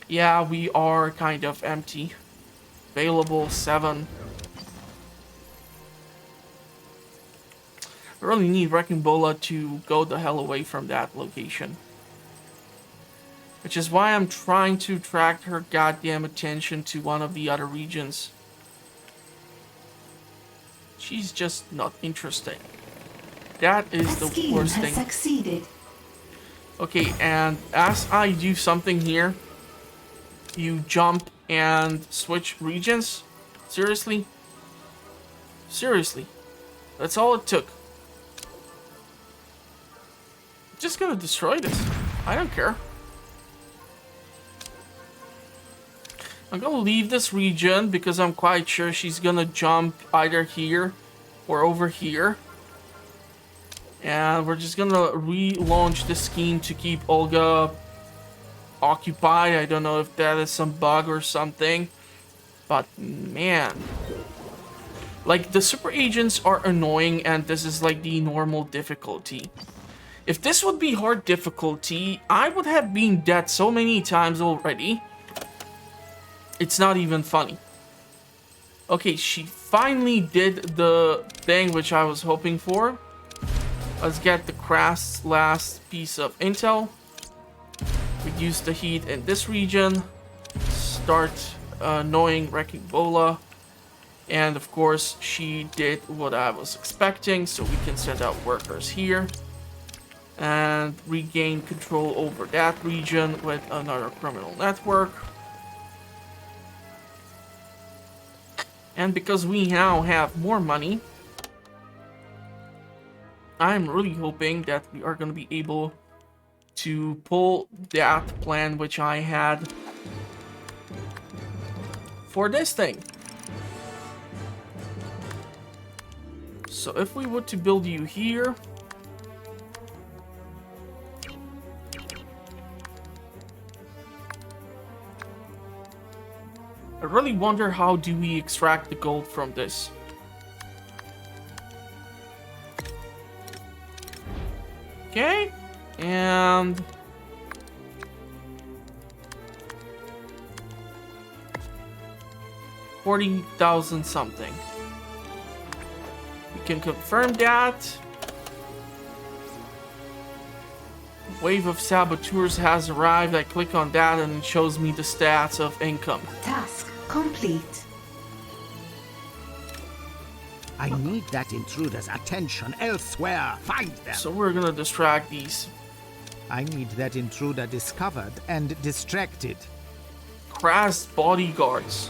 Yeah, we are kind of empty. Available 7. I really need Wrecking Bola to go the hell away from that location. Which is why I'm trying to attract her goddamn attention to one of the other regions. She's just not interesting. That is the scheme worst has thing. succeeded. Okay, and as I do something here, you jump and switch regions? Seriously? Seriously. That's all it took. Just gonna destroy this. I don't care. I'm gonna leave this region because I'm quite sure she's gonna jump either here or over here. And we're just gonna relaunch the scheme to keep Olga occupied. I don't know if that is some bug or something. But man. Like, the super agents are annoying and this is like the normal difficulty. If this would be hard difficulty, I would have been dead so many times already. It's not even funny. Okay, she finally did the thing which I was hoping for. Let's get the Krast's last piece of intel. Reduce the heat in this region. Start annoying Wrecking Bola. And of course, she did what I was expecting, so we can send out workers here. And regain control over that region with another criminal network. And because we now have more money, I'm really hoping that we are going to be able to pull that plan which I had for this thing. So if we were to build you here, I really wonder how do we extract the gold from this. Okay, and $40,000 something. We can confirm that. Wave of saboteurs has arrived. I click on that and it shows me the stats of income. Task complete. I need that intruder's attention elsewhere. Find them. So we're gonna distract these. I need that intruder discovered and distracted. Krast bodyguards.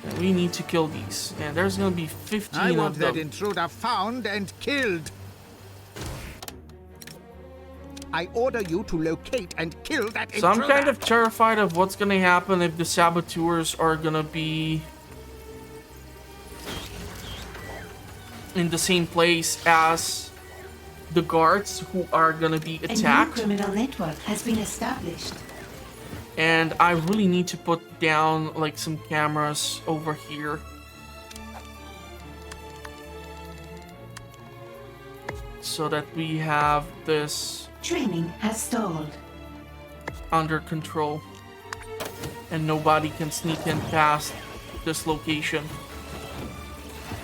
And we need to kill these. And there's gonna be 15 I want of that them. intruder found and killed. I order you to locate and kill that So I'm intruder. kind of terrified of what's gonna happen if the saboteurs are gonna be in the same place as the guards who are gonna be A new attacked. criminal network has been established. And I really need to put down like some cameras over here. so that we have this Training has stalled. under control. And nobody can sneak in past this location.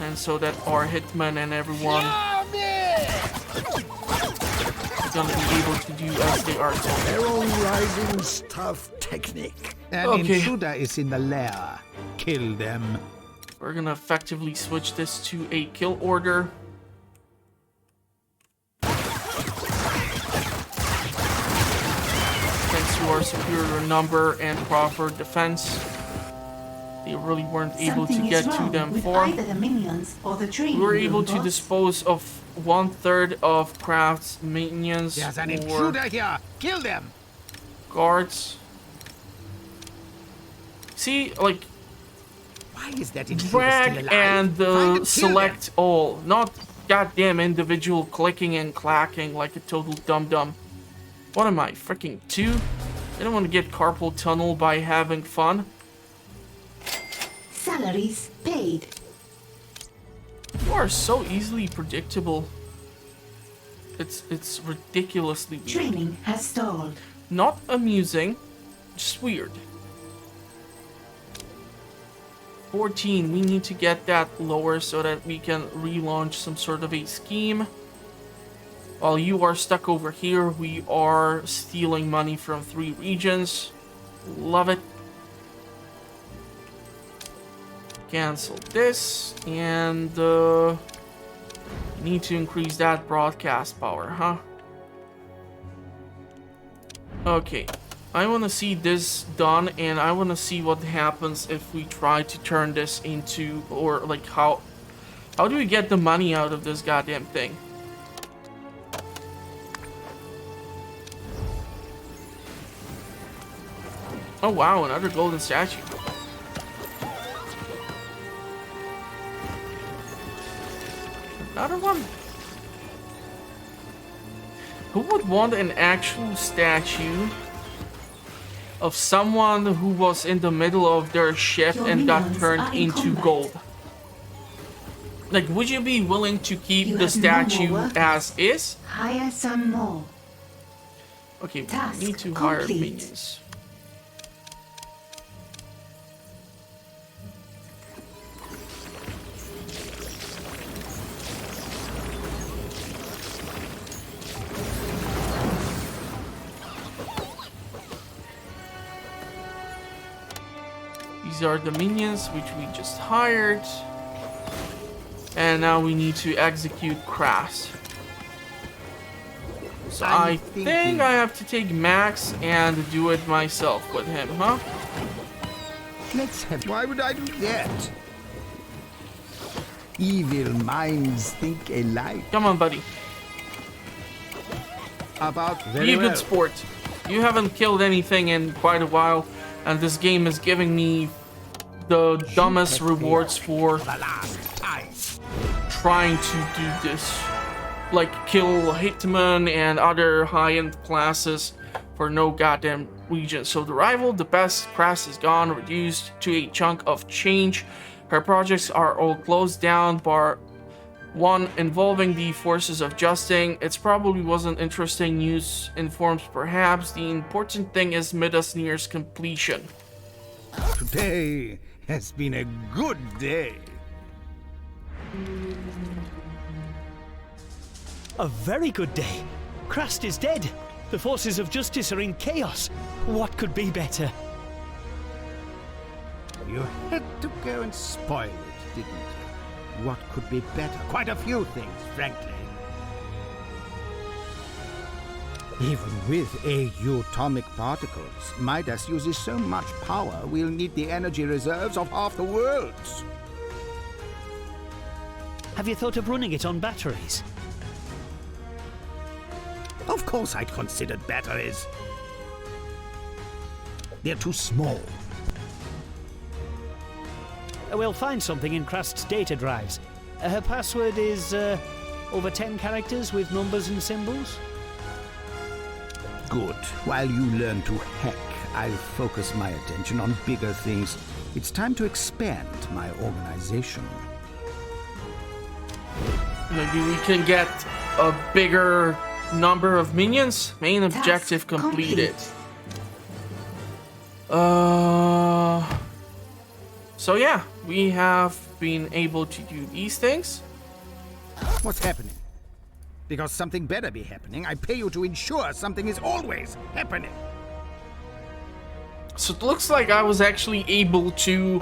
And so that our hitmen and everyone is gonna be able to do as they are told. Arrow rising stuff technique. An Okay. intruder is in the lair. Kill them. We're gonna effectively switch this to a kill order. Thanks to our superior number and proper defense, they really weren't able to Something get is to wrong them with for. either the minions or the training We were able room, to boss. dispose of 1/3 of Krast's minions There's an or intruder here. Kill them. guards. See, like, Why is that intruder drag still alive? and Find and kill select all, not goddamn individual clicking and clacking like a total dum-dum. What am I, freaking 2? I don't want to get carpal tunnel by having fun. Salaries paid. You are so easily predictable. It's ridiculously weird. Training has stalled. Not amusing, just weird. 14, we need to get that lower so that we can relaunch some sort of a scheme. While you are stuck over here, we are stealing money from 3 regions. Love it. Cancel this, and need to increase that broadcast power, huh? Okay. I want to see this done, and I want to see what happens if we try to turn this into, or like how do we get the money out of this goddamn thing? Oh wow, another golden statue. Another one? Who would want an actual statue of someone who was in the middle of their shift Your and got minions turned are in into combat. gold? Like, would you be willing to keep You the have no more statue workers. as is? Hire some more. Okay, we Task need to hire complete. minions. These are the minions which we just hired. And now we need to execute Krast. So I think I have to take Max and do it myself with him, huh? Let's have. Why would I do that? Evil minds think alike. Come on, buddy. About Be a good sport. You haven't killed anything in quite a while, and this game is giving me the dumbest rewards for The last time. trying to do this. Like, kill hitmen and other high-end classes for no goddamn reason. So the rival, the best, Krast is gone, reduced to a chunk of change. Her projects are all closed down, bar one involving the forces of Justing. It's probably wasn't interesting news informs perhaps. The important thing is MIDAS nears completion. Today has been a good day. A very good day. Krast is dead. The forces of justice are in chaos. What could be better? You had to go and spoil it, didn't you? What could be better? Quite a few things, frankly. Even with atomic particles, MIDAS uses so much power we'll need the energy reserves of half the worlds. Have you thought of running it on batteries? Of course I'd considered batteries. They're too small. We'll find something in Krast's data drives. Her password is over 10 characters with numbers and symbols. Good. While you learn to hack, I'll focus my attention on bigger things. It's time to expand my organization. Maybe we can get a bigger number of minions. Main Task objective completed. complete. So yeah, we have been able to do these things. What's happening? Because something better be happening, I pay you to ensure something is always happening. So it looks like I was actually able to,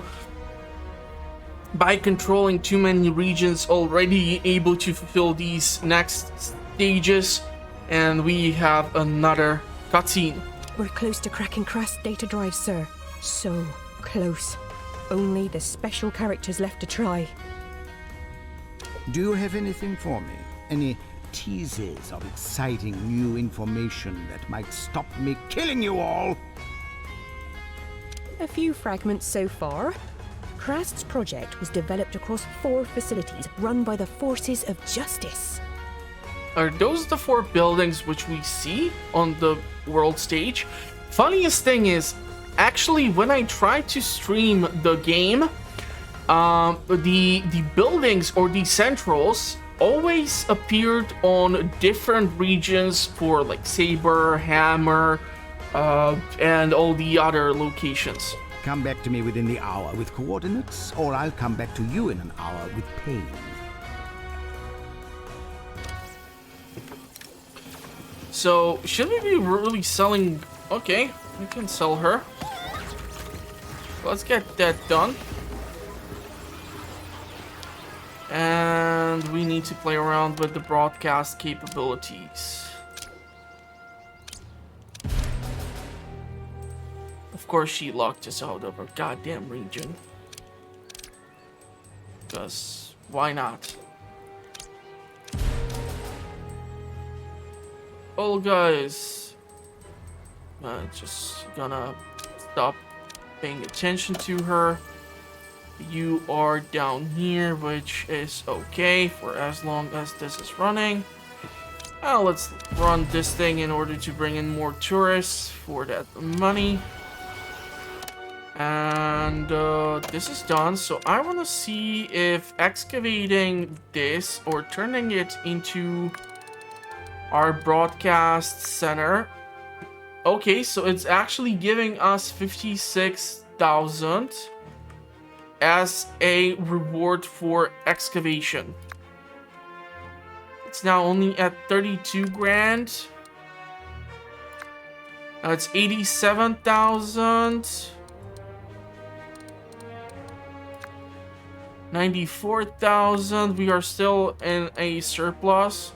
by controlling too many regions, already able to fulfill these next stages. And we have another cutscene. We're close to cracking Krast data drive, sir. So close. Only the special characters left to try. Do you have anything for me? Any teases of exciting new information that might stop me killing you all? A few fragments so far. Krast's project was developed across 4 facilities run by the forces of justice. Are those the 4 buildings which we see on the world stage? Funniest thing is, actually, when I tried to stream the game, the buildings or the centrals always appeared on different regions for like Saber, Hammer, and all the other locations. Come back to me within the hour with coordinates, or I'll come back to you in an hour with pain. So, should we be really selling? Okay, we can sell her. Let's get that done. And we need to play around with the broadcast capabilities. Of course, she locked us out of her goddamn region. Because why not? Well, guys, just gonna stop paying attention to her. You are down here, which is okay for as long as this is running. Now let's run this thing in order to bring in more tourists for that money. And this is done, so I want to see if excavating this or turning it into our broadcast center. Okay, so it's actually giving us 56,000 as a reward for excavation. It's now only at 32 grand. Now it's 87,000. 94,000. We are still in a surplus.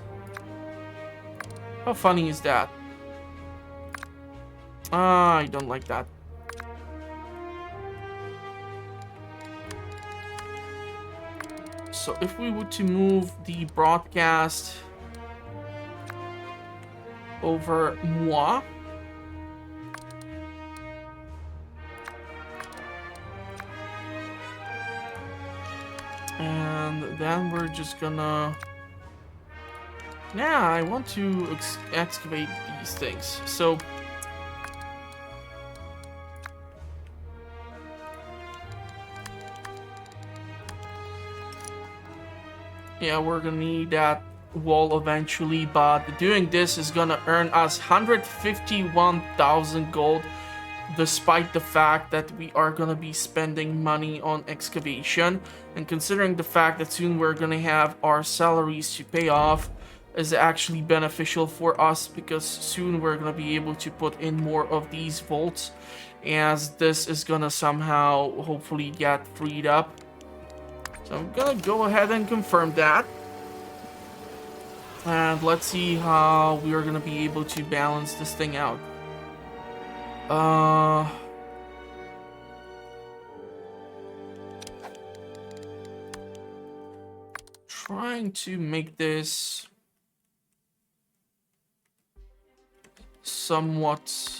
How funny is that? I don't like that. So if we were to move the broadcast over moi, and then we're just gonna, yeah, I want to excavate these things. So yeah, we're gonna need that wall eventually, but doing this is gonna earn us 151,000 gold, despite the fact that we are gonna be spending money on excavation. And considering the fact that soon we're gonna have our salaries to pay off, is actually beneficial for us, because soon we're gonna be able to put in more of these vaults, as this is gonna somehow hopefully get freed up. So I'm gonna go ahead and confirm that. And let's see how we are gonna be able to balance this thing out. Trying to make this somewhat...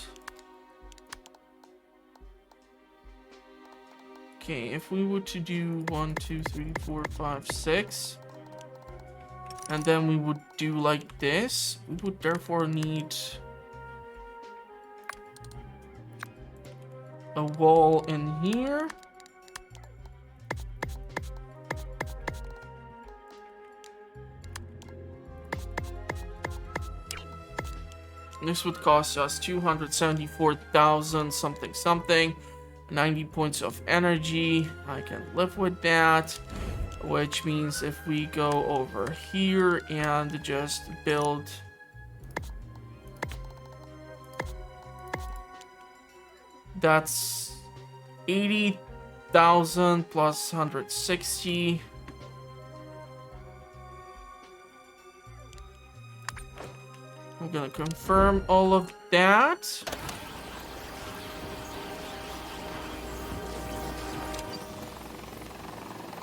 Okay, if we were to do 1, 2, 3, 4, 5, 6, and then we would do like this, we would therefore need a wall in here. This would cost us 274,000 something something. 90 points of energy. I can live with that. Which means if we go over here and just build... That's 80,000 plus 160. I'm gonna confirm all of that.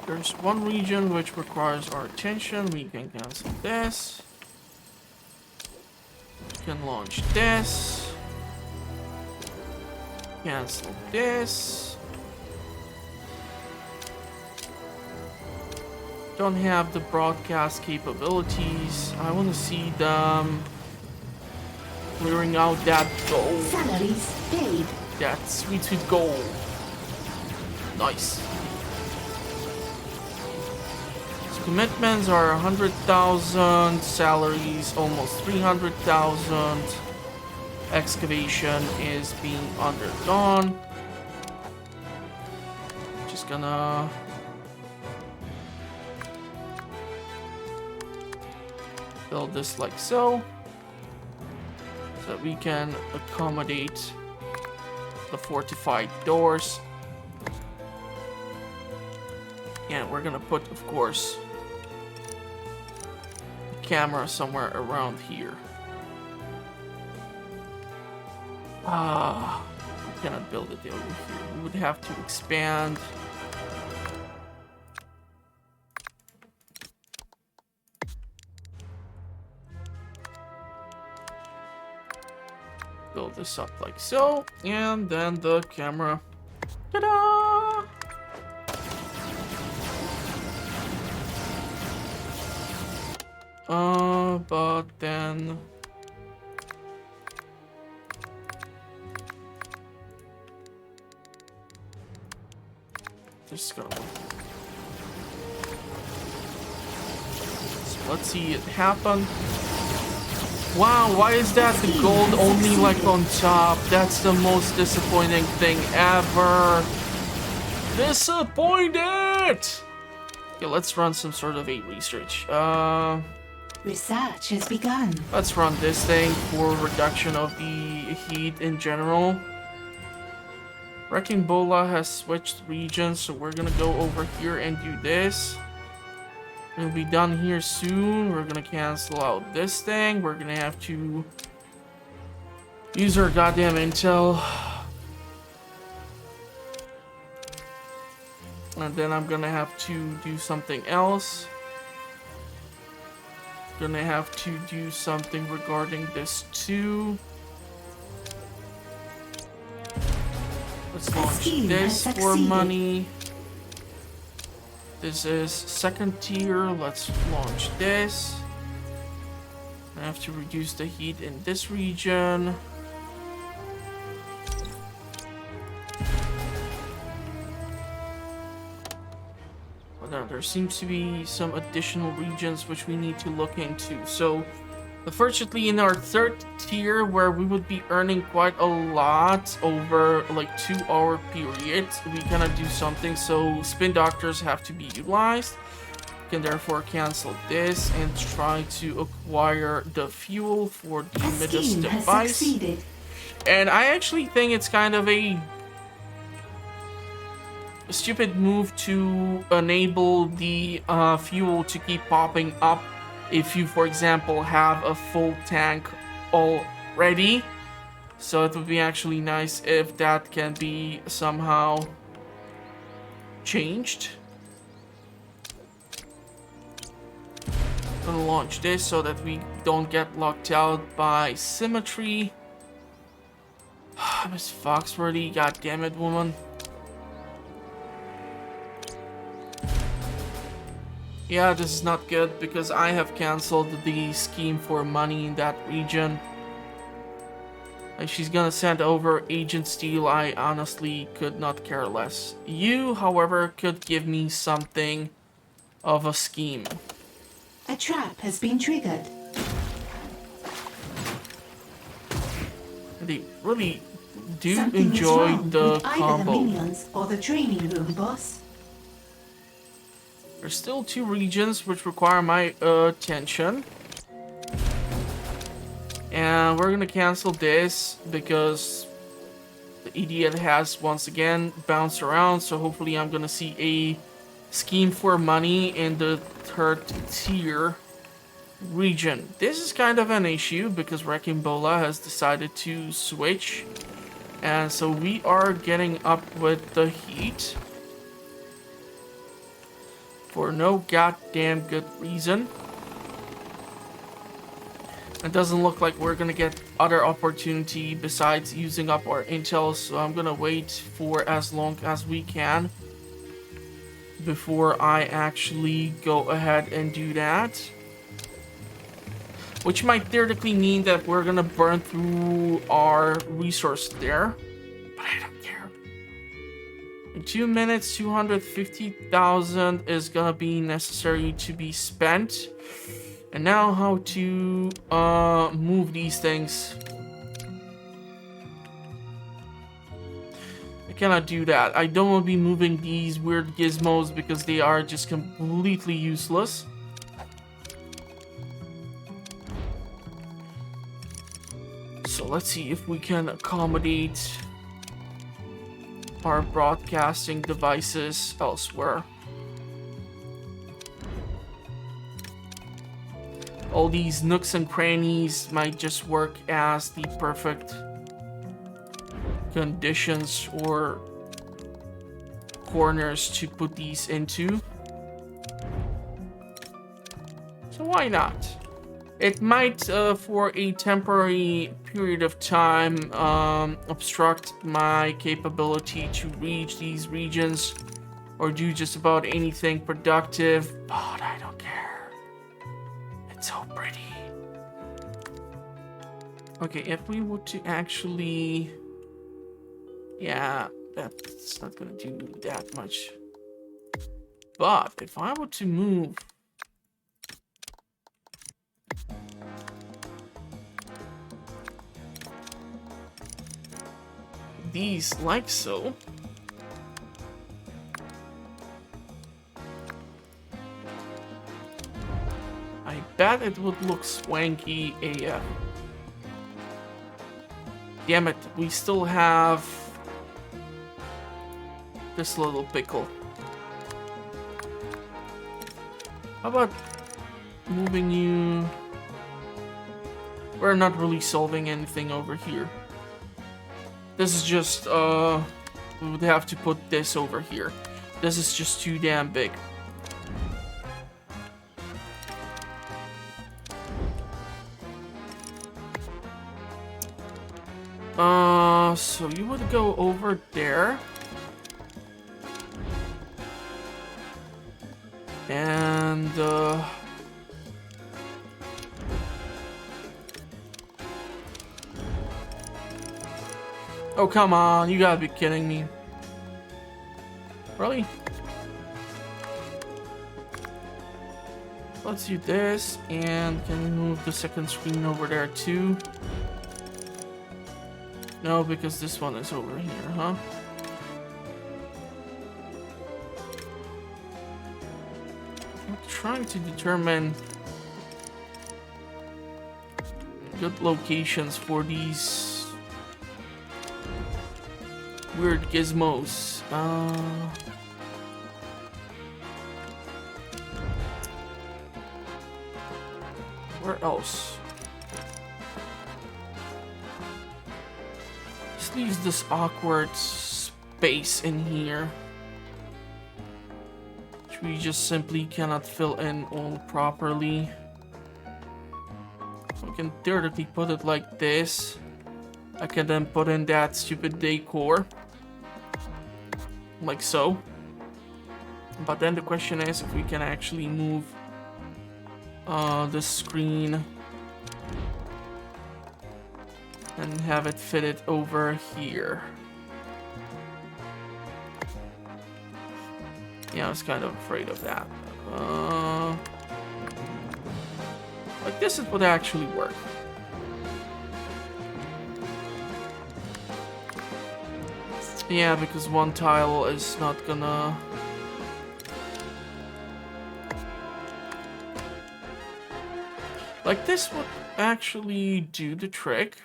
There's one region which requires our attention. We can cancel this. We can launch this. Cancel this. Don't have the broadcast capabilities. I want to see them clearing out that gold. Salaries paid. That sweet, sweet gold. Nice. So commitments are 100,000. Salaries almost 300,000. Excavation is being undergone. Just gonna build this like so that we can accommodate the fortified doors. And we're gonna put, of course, a camera somewhere around here. We cannot build it over here. We would have to expand. Build this up like so, and then the camera. Ta-da! But then just go. So let's see it happen. Wow, why is that the gold only like on top? That's the most disappointing thing ever. Disappointed! Okay, let's run some sort of a research. Research has begun. Let's run this thing for reduction of the heat in general. Wrecking Bola has switched regions, so we're gonna go over here and do this. We'll be done here soon. We're gonna cancel out this thing. We're gonna have to use our goddamn intel. And then I'm gonna have to do something else. Gonna have to do something regarding this too. Let's launch this for money. This is second tier. Let's launch this. I have to reduce the heat in this region. But there seems to be some additional regions which we need to look into. So, unfortunately, in our third tier, where we would be earning quite a lot over like 2-hour periods, we cannot do something. So, spin doctors have to be utilized. We can therefore cancel this and try to acquire the fuel for the MIDAS device. And I actually think it's kind of a stupid move to enable the fuel to keep popping up if you, for example, have a full tank already. So it would be actually nice if that can be somehow changed. I'm gonna launch this so that we don't get locked out by symmetry. Miss Foxworthy, god damn it, woman. Yeah, this is not good because I have cancelled the scheme for money in that region. And she's gonna send over Agent Steel. I honestly could not care less. You, however, could give me something of a scheme. A trap has been triggered. They really do Something is enjoy wrong the with either the combo. minions or the training room, boss. There's still 2 regions which require my attention. And we're gonna cancel this because the idiot has once again bounced around. So hopefully I'm gonna see a scheme for money in the 3rd tier region. This is kind of an issue because Wrecking Bola has decided to switch. And so we are getting up with the heat. For no goddamn good reason. It doesn't look like we're gonna get other opportunity besides using up our intel, so I'm gonna wait for as long as we can before I actually go ahead and do that. Which might theoretically mean that we're gonna burn through our resource there. But I don't care. In 2 minutes, 250,000 is gonna be necessary to be spent. And now how to move these things. I cannot do that. I don't want to be moving these weird gizmos because they are just completely useless. So let's see if we can accommodate our broadcasting devices elsewhere. All these nooks and crannies might just work as the perfect conditions or corners to put these into. So why not? It might, for a temporary period of time, obstruct my capability to reach these regions or do just about anything productive, but I don't care. It's so pretty. Okay, if we were to actually... Yeah, that's not gonna do that much. But if I were to move... these like so... I bet it would look swanky AF. Damn it, we still have this little pickle. How about moving you? We're not really solving anything over here. This is just, we would have to put this over here. This is just too damn big. So you would go over there. And, oh, come on. You gotta be kidding me. Really? Let's do this. And can we move the second screen over there too? No, because this one is over here, huh? I'm trying to determine good locations for these weird gizmos. Where else? Leaves this awkward space in here, which we just simply cannot fill in all properly. So I can theoretically put it like this. I can then put in that stupid decor, like so. But then the question is if we can actually move the screen and have it fitted over here. Yeah, I was kind of afraid of that. Like this, it would actually work. Yeah, because one tile is not gonna... Like, this would actually do the trick.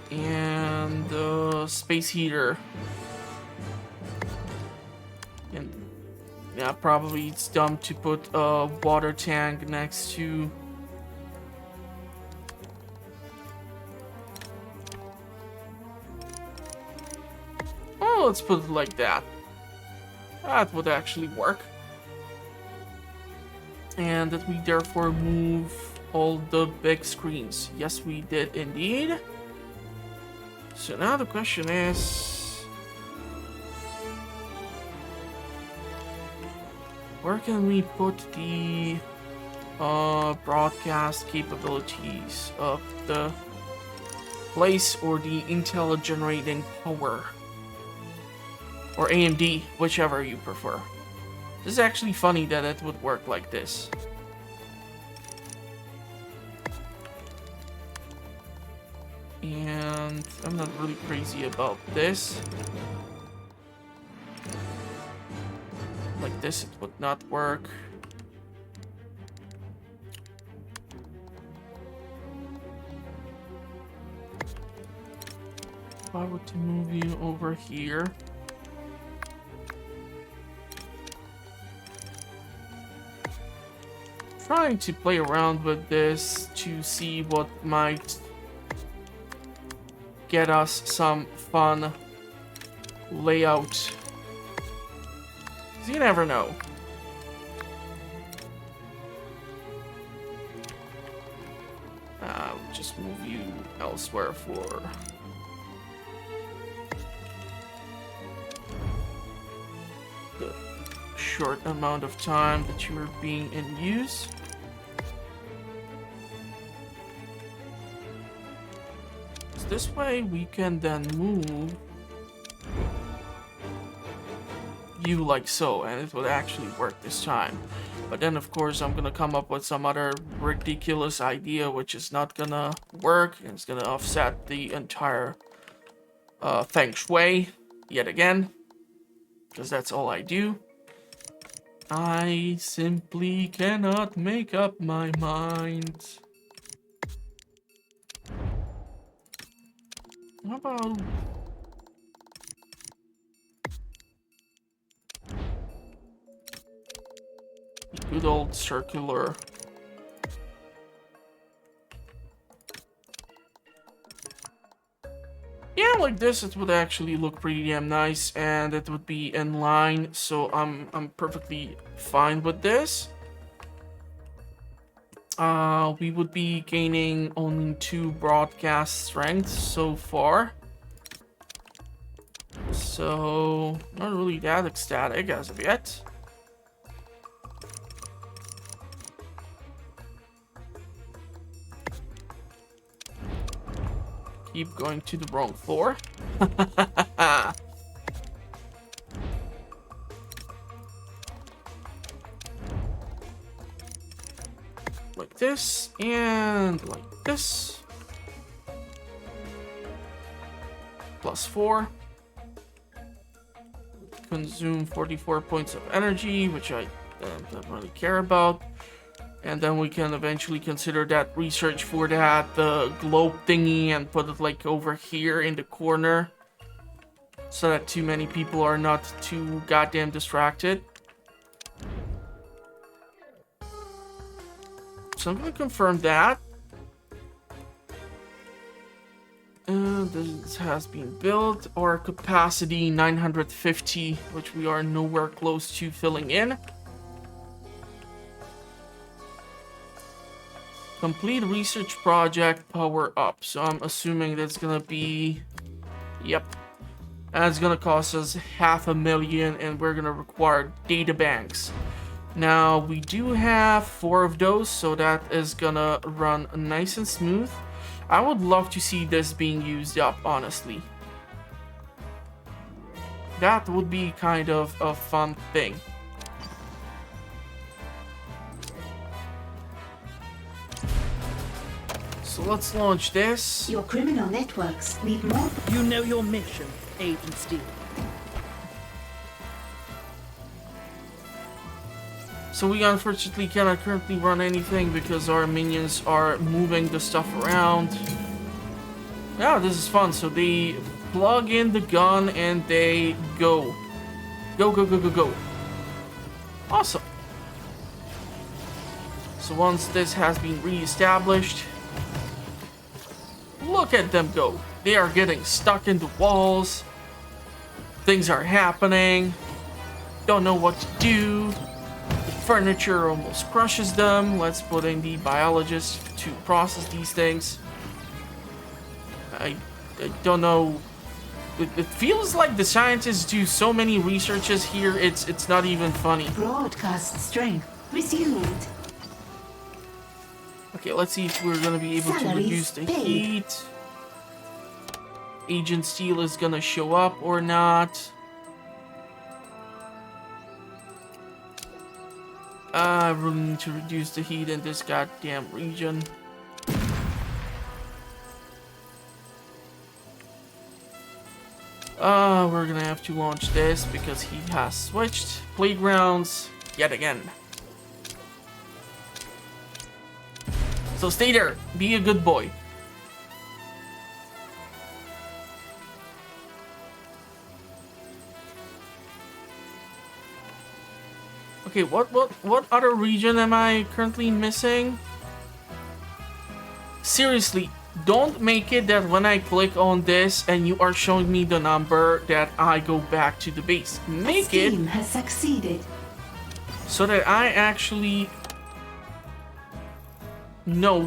And the space heater. And yeah, probably it's dumb to put a water tank next to... Oh, let's put it like that. That would actually work. And that we therefore move all the big screens. Yes, we did indeed. So now the question is... where can we put the broadcast capabilities of the place or the Intel generating power? Or AMD, whichever you prefer. This is actually funny that it would work like this. And I'm not really crazy about this. Like this, it would not work. If I were to move you over here. Trying to play around with this to see what might get us some fun layout. You never know. Just move you elsewhere for the short amount of time that you are being in use. So this way we can then move you like so, and it would actually work this time. But then of course I'm gonna come up with some other ridiculous idea which is not gonna work, and it's gonna offset the entire feng shui yet again, because that's all I do. I simply cannot make up my mind. How about good old circular? Yeah, like this, it would actually look pretty damn nice, and it would be in line, so I'm perfectly fine with this. We would be gaining only 2 broadcast strengths so far. So, not really that ecstatic as of yet. Keep going to the wrong floor. Like this, and like this. +4. Consume 44 points of energy, which I don't really care about. And then we can eventually consider that research for that globe thingy and put it like over here in the corner, so that too many people are not too goddamn distracted. So I'm gonna confirm that. This has been built. Our capacity 950, which we are nowhere close to filling in. Complete research project, power up. So I'm assuming that's gonna be... Yep. That's gonna cost us $500,000, and we're gonna require data banks. Now, we do have 4 of those, so that is gonna run nice and smooth. I would love to see this being used up, honestly. That would be kind of a fun thing. So So let's launch this. Your criminal networks need more. You know your mission, Agent Steel. So we unfortunately cannot currently run anything because our minions are moving the stuff around. Yeah, this is fun. So they plug in the gun and they go. Go, go, go, go, go. Awesome. So once this has been re-established, look at them go. They are getting stuck into walls. Things are happening. Don't know what to do. Furniture almost crushes them. Let's put in the biologist to process these things. I don't know. It feels like the scientists do so many researches here. It's not even funny. Broadcast strength resumed. Okay, let's see if we're gonna be able to Salaries reduce the paid. heat. Agent Steel is gonna show up or not. I really need to reduce the heat in this goddamn region. We're gonna have to launch this because he has switched playgrounds yet again. So stay there, be a good boy. Okay, what other region am I currently missing? Seriously, don't make it that when I click on this and you are showing me the number that I go back to the base. Make it Scheme has succeeded. so that I actually know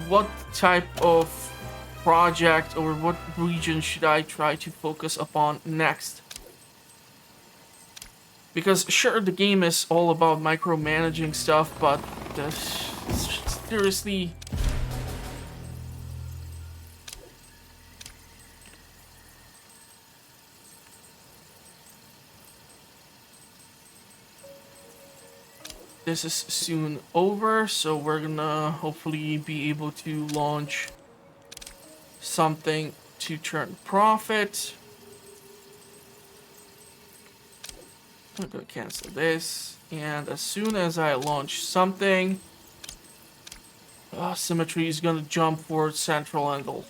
what type of project or what region should I try to focus upon next. Because sure, the game is all about micromanaging stuff, but seriously, this is soon over, so we're gonna hopefully be able to launch something to turn profit. I'm gonna cancel this, and as soon as I launch something, Symmetry is gonna jump for central angle.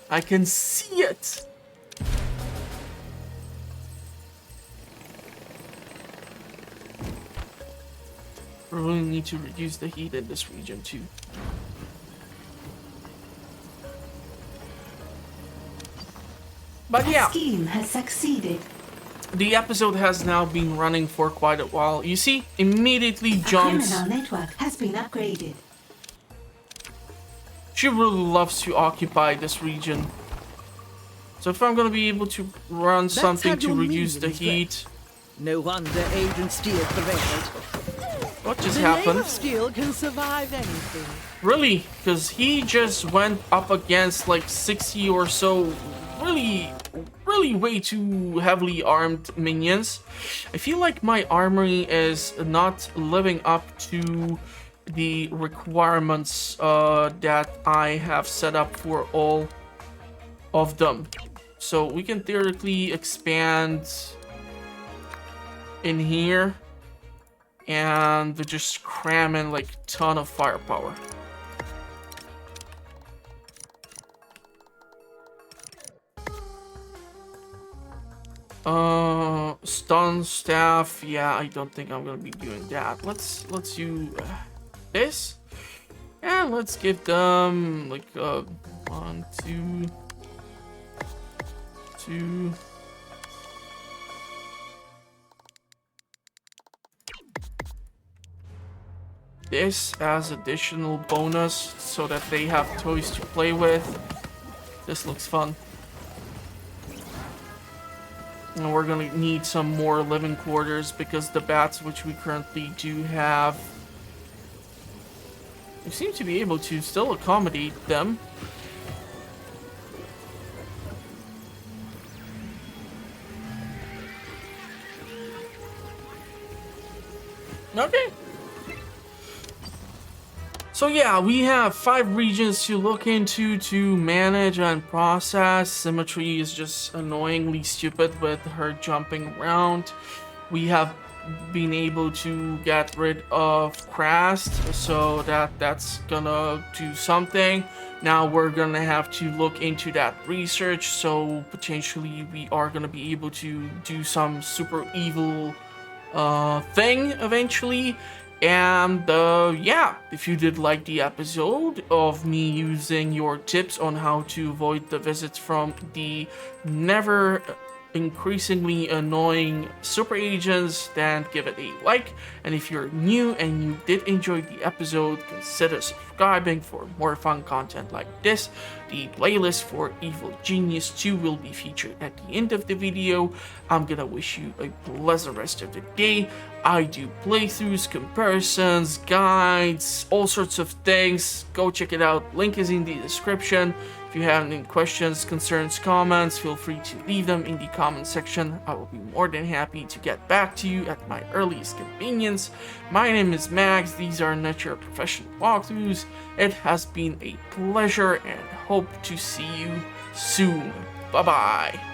I can see it! We really need to reduce the heat in this region too. But yeah. Scheme has succeeded. The episode has now been running for quite a while. You see, immediately A jumps. criminal network has been upgraded. She really loves to occupy this region. So if I'm gonna be able to run something how to your reduce the minions heat. No wonder Agent Steel prevailed. What just The name happened? of Steel can survive anything. Really? Because he just went up against like 60 or so really way too heavily armed minions. I feel like my armory is not living up to the requirements that I have set up for all of them. So we can theoretically expand in here and just cram in like a ton of firepower. Stun staff. Yeah, I don't think I'm gonna be doing that. Let's do this, and let's give them like 1, 2, 2. This as additional bonus so that they have toys to play with. This looks fun. And we're gonna need some more living quarters because the bats which we currently do have, we seem to be able to still accommodate them. So So yeah, we have 5 regions to look into to manage and process. Symmetry is just annoyingly stupid with her jumping around. We have been able to get rid of Krast, so that's gonna do something. Now we're gonna have to look into that research, so potentially we are gonna be able to do some super evil thing eventually. And yeah, if you did like the episode of me using your tips on how to avoid the visits from the never increasingly annoying super agents, then give it a like. And if you're new and you did enjoy the episode, consider subscribing for more fun content like this. The playlist for Evil Genius 2 will be featured at the end of the video. I'm gonna wish you a pleasant rest of the day. I do playthroughs, comparisons, guides, all sorts of things. Go check it out, link is in the description. If you have any questions, concerns, comments, feel free to leave them in the comment section. I will be more than happy to get back to you at my earliest convenience. My name is Max, these are Not Your Professional Walkthroughs. It has been a pleasure and hope to see you soon. Bye bye.